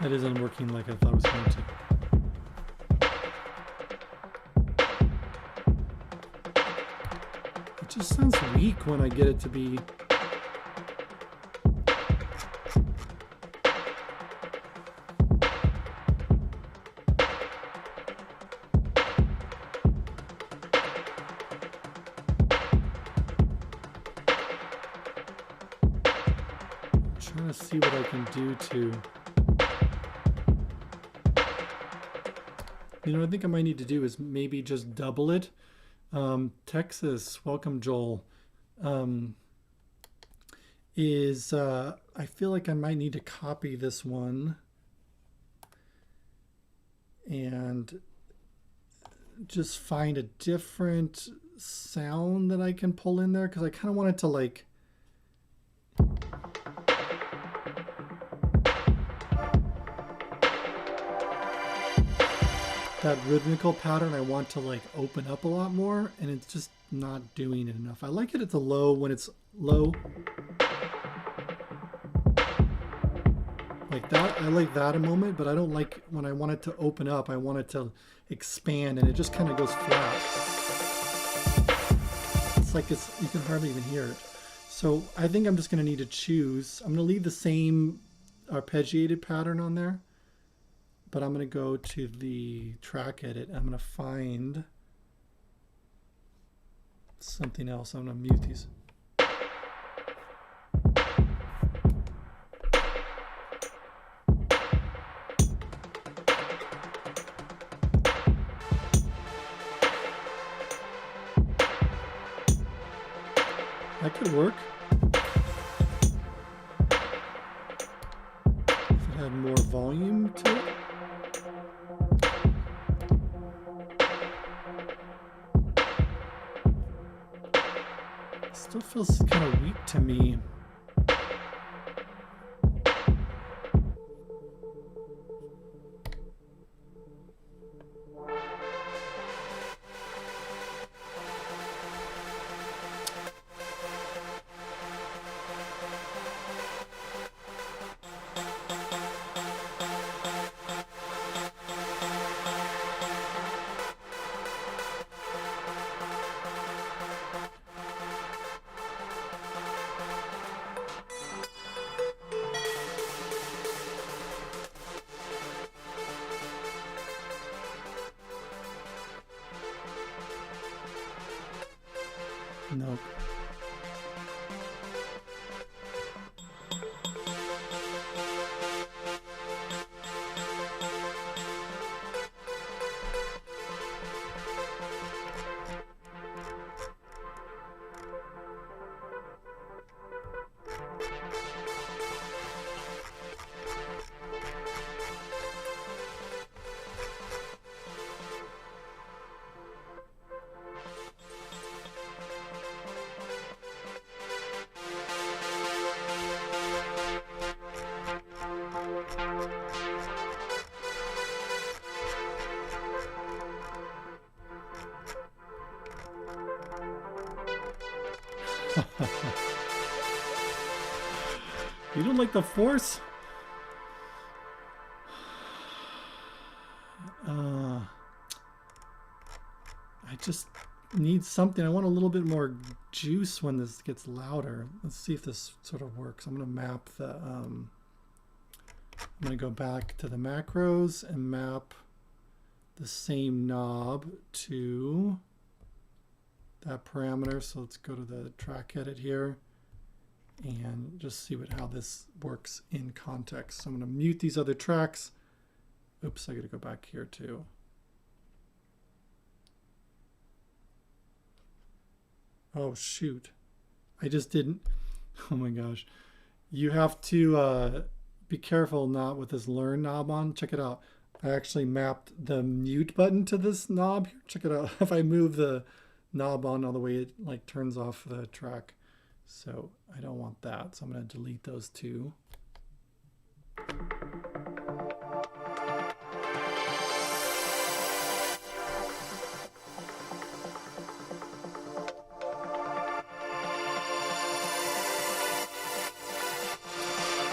That isn't working like I thought it was going to. It just sounds weak when I get it to be. I'm trying to see what I can do to. You know what I think I might need to do is maybe just double it. Texas, welcome Joel. I feel like I might need to copy this one and just find a different sound that I can pull in there, because I kind of want it to like. That rhythmical pattern I want to like open up a lot more, and it's just not doing it enough. I like it at the low when it's low. Like that, I like that a moment, but I don't like when I want it to open up. I want it to expand, and it just kind of goes flat. It's like you can hardly even hear it. So I think I'm just going to need to choose. I'm going to leave the same arpeggiated pattern on there. But I'm going to go to the track edit. I'm going to find something else. I'm going to mute these. That could work. If it had more volume to it. Still feels kind of weak to me. Nope. You don't like the force? I just need something. I want a little bit more juice when this gets louder. Let's see if this sort of works. I'm going to map the, I'm going to go back to the macros and map the same knob to that parameter. So let's go to the track edit here and just see how this works in context. So I'm going to mute these other tracks. Oops, I got to go back here too. Oh, shoot. I just didn't. Oh my gosh. You have to be careful not with this learn knob on. Check it out. I actually mapped the mute button to this knob here. Check it out. If I move the knob on all the way, it like turns off the track. So I don't want that. So I'm going to delete those two.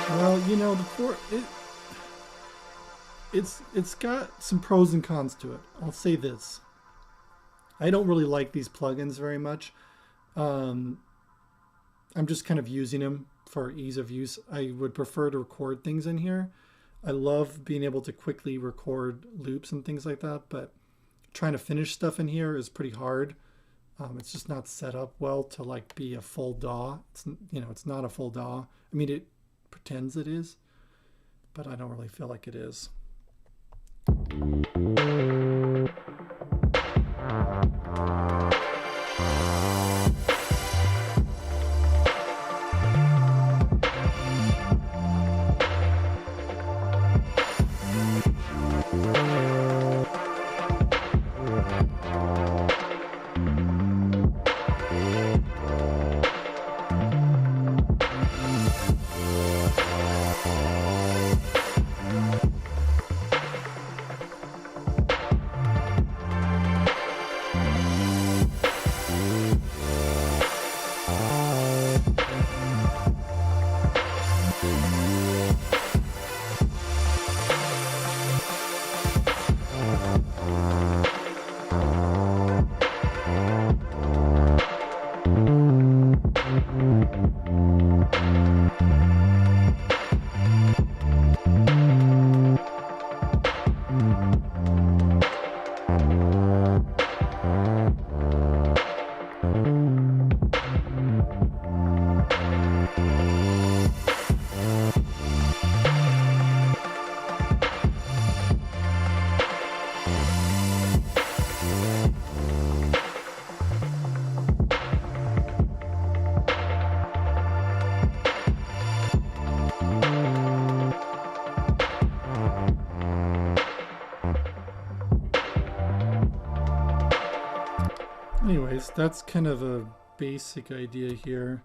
Well, you know, it's got some pros and cons to it. I'll say this. I don't really like these plugins very much. I'm just kind of using them for ease of use. I would prefer to record things in here. I love being able to quickly record loops and things like that, but trying to finish stuff in here is pretty hard. It's just not set up well to like be a full DAW. It's, you know, it's not a full DAW. I mean, it pretends it is, but I don't really feel like it is. Anyways, that's kind of a basic idea here.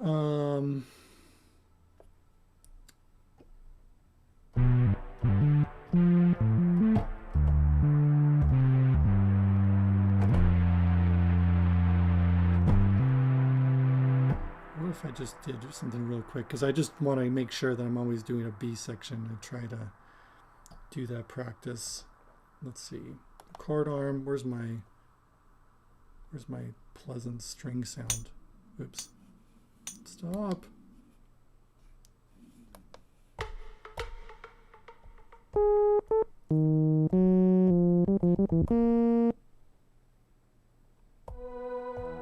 What if I just did something real quick? Because I just want to make sure that I'm always doing a B section and try to do that practice. Let's see. Chord arm, where's my pleasant string sound? Oops. Stop.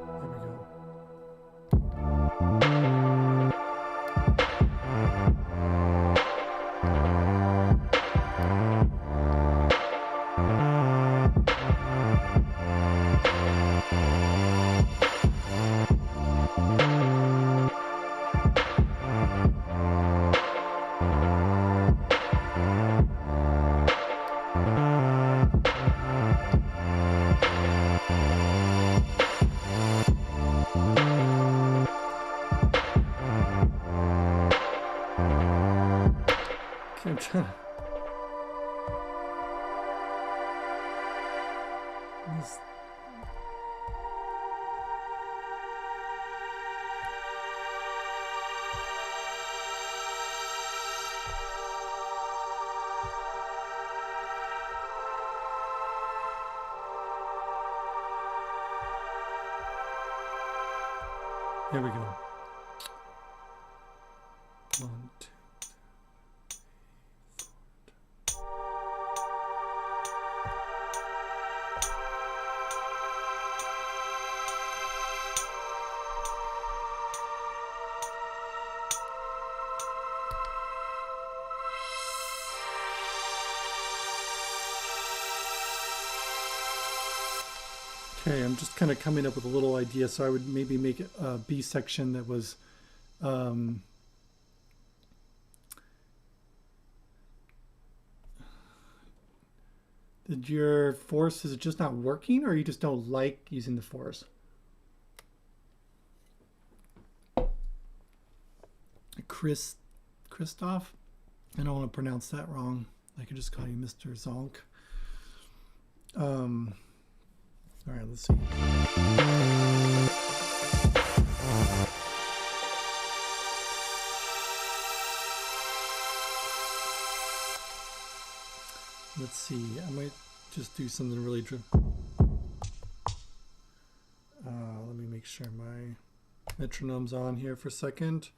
There we go. I'm trying to... There we go. 1, 2. Okay, I'm just kind of coming up with a little idea, so I would maybe make a B section that was did your force, is it just not working, or you just don't like using the force? Christoph? I don't want to pronounce that wrong. I could just call you Mr. Zonk. All right, let's see. Let's see. I might just do something really let me make sure my metronome's on here for a second.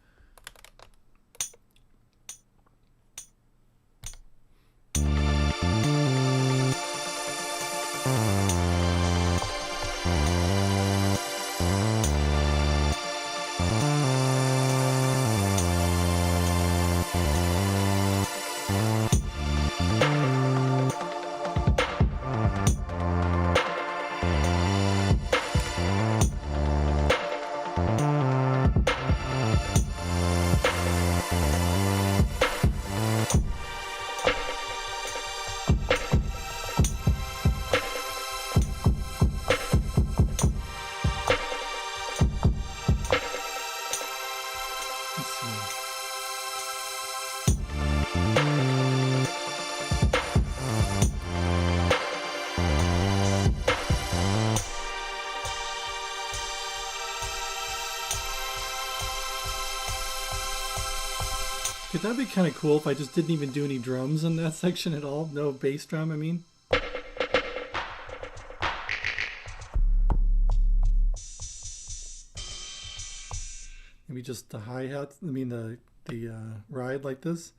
That'd be kind of cool if I just didn't even do any drums in that section at all. No bass drum, I mean. Maybe just the hi-hats, I mean the ride like this.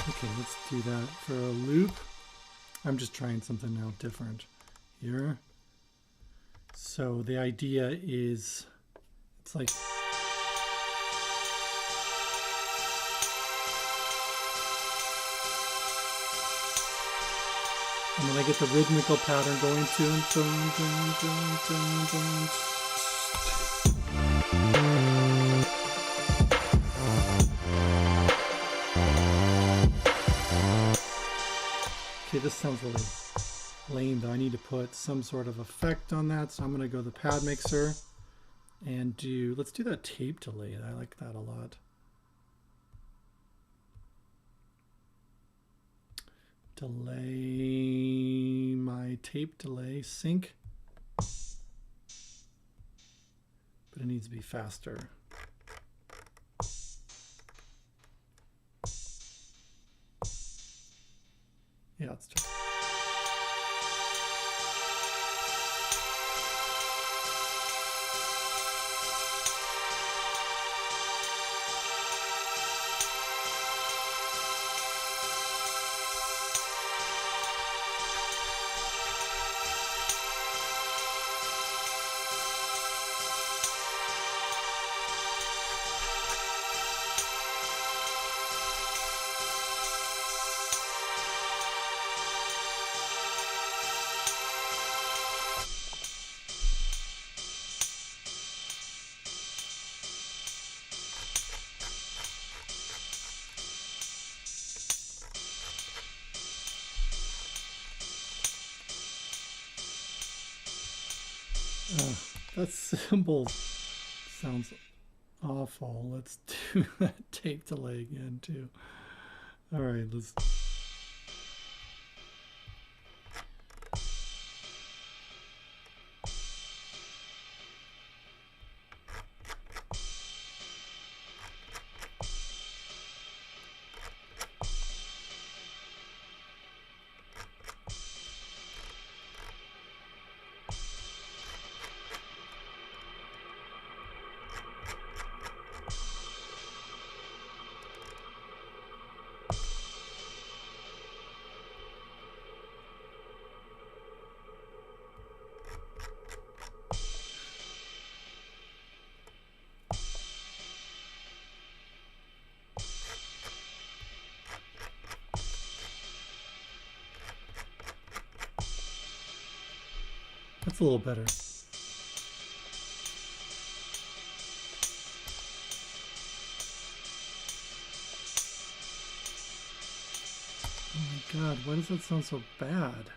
Okay, let's do that for a loop. I'm just trying something now different here. So the idea is, it's like, and then I get the rhythmical pattern going Okay, this sounds really lame though. I need to put some sort of effect on that, so I'm going to go to the pad mixer and let's do that tape delay. I like that a lot. Delay, my tape delay, sync, but it needs to be faster. Yeah, let's try. That symbol sounds awful. Let's do that tape delay again too. All right, let's. That's a little better. Oh my god, why does that sound so bad?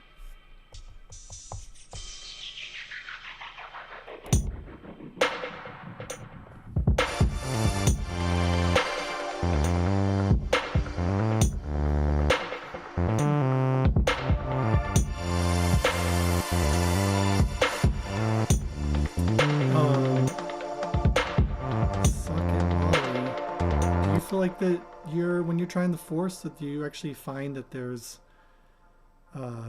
Like that when you're trying the force, that you actually find that there's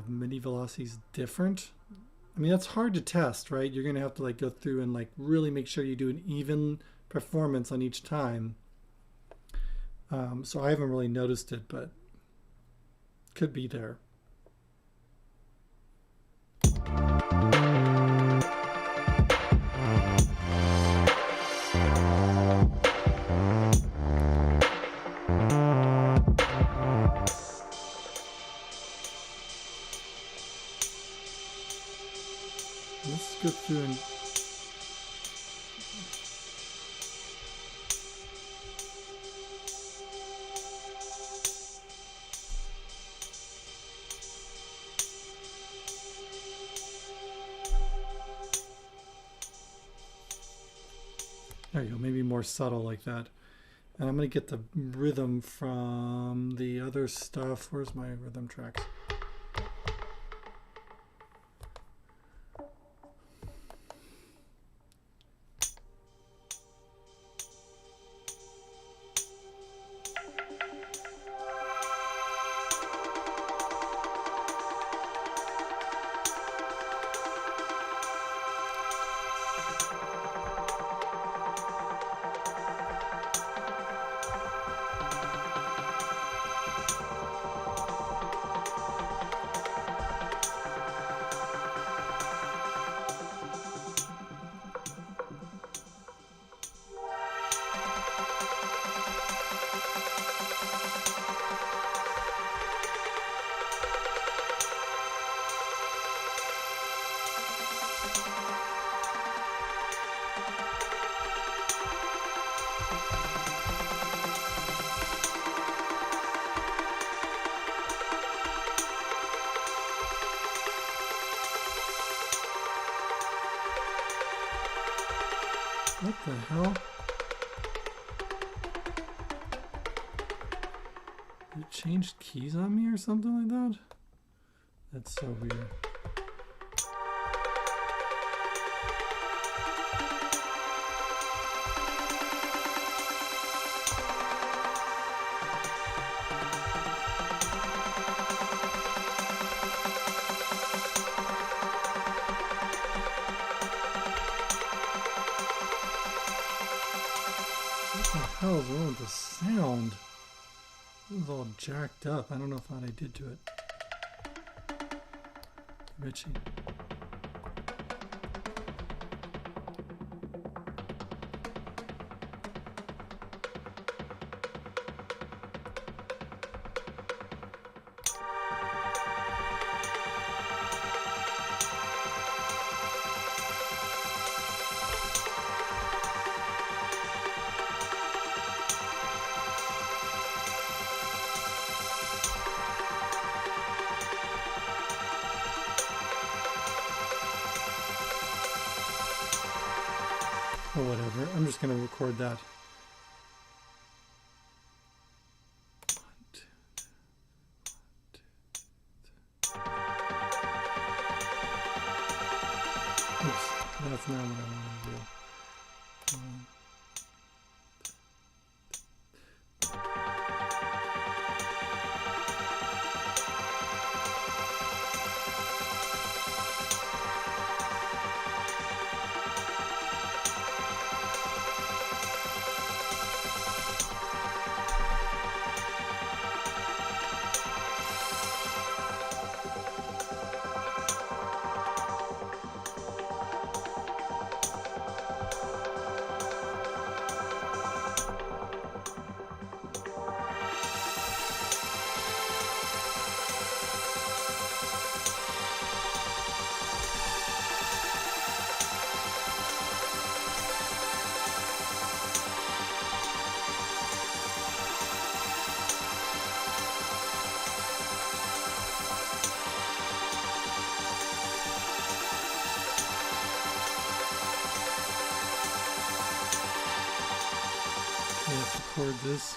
MIDI velocities different. I mean, that's hard to test, right? You're gonna have to like go through and like really make sure you do an even performance on each time. So I haven't really noticed it, but could be there. Let's go through and there you go, maybe more subtle like that. And I'm going to get the rhythm from the other stuff. Where's my rhythm tracks? What the hell? Did it change keys on me or something like that? That's so weird. What the hell is wrong with the sound? It was all jacked up. I don't know what I did to it. Richie. or whatever. I'm just going to record that. Oops, that's not what I want to do. Let's record this.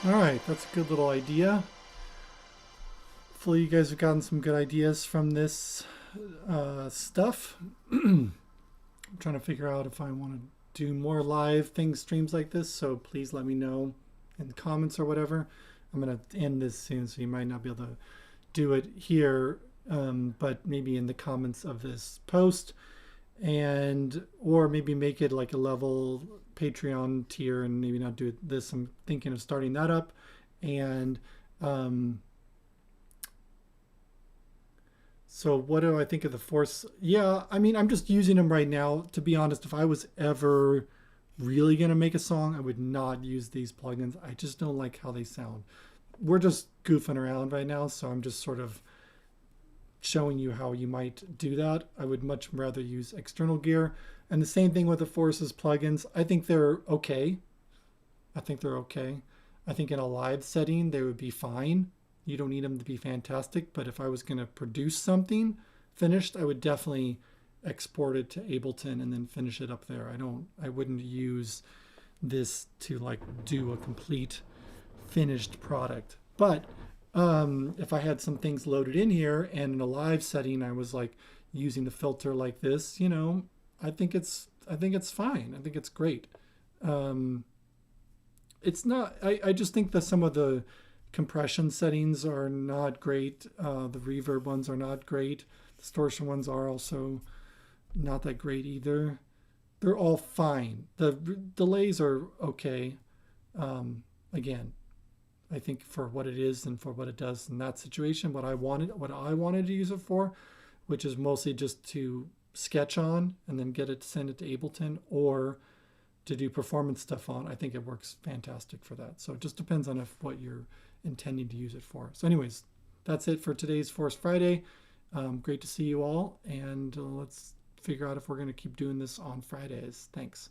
All right, that's a good little idea. Hopefully you guys have gotten some good ideas from this stuff. I'm trying to figure out if I want to do more live streams like this, so please let me know in the comments or whatever. I'm going to end this soon, so you might not be able to do it here, but maybe in the comments of this post, or maybe make it like a level Patreon tier and maybe not do this. I'm thinking of starting that up. And so what do I think of the Force? Yeah, I mean, I'm just using them right now. To be honest, if I was ever really going to make a song, I would not use these plugins. I just don't like how they sound. We're just goofing around right now, so I'm just sort of showing you how you might do that. I would much rather use external gear. And the same thing with the Forces plugins. I think they're okay. I think in a live setting, they would be fine. You don't need them to be fantastic, but if I was going to produce something finished, I would definitely export it to Ableton and then finish it up there. I wouldn't use this to like do a complete finished product. But if I had some things loaded in here and in a live setting, I was like using the filter like this, you know, I think it's fine. I think it's great. It's not, I just think that some of the compression settings are not great. The reverb ones are not great. Distortion ones are also not that great either. They're all fine. The delays are okay. Again, I think for what it is and for what it does in that situation, what I wanted to use it for which is mostly just to sketch on and then get it, send it to Ableton, or to do performance stuff on, I think it works fantastic for that. So it just depends on what you're intending to use it for. So anyways, that's it for today's Force Friday. Great to see you all, and let's figure out if we're going to keep doing this on Fridays. Thanks.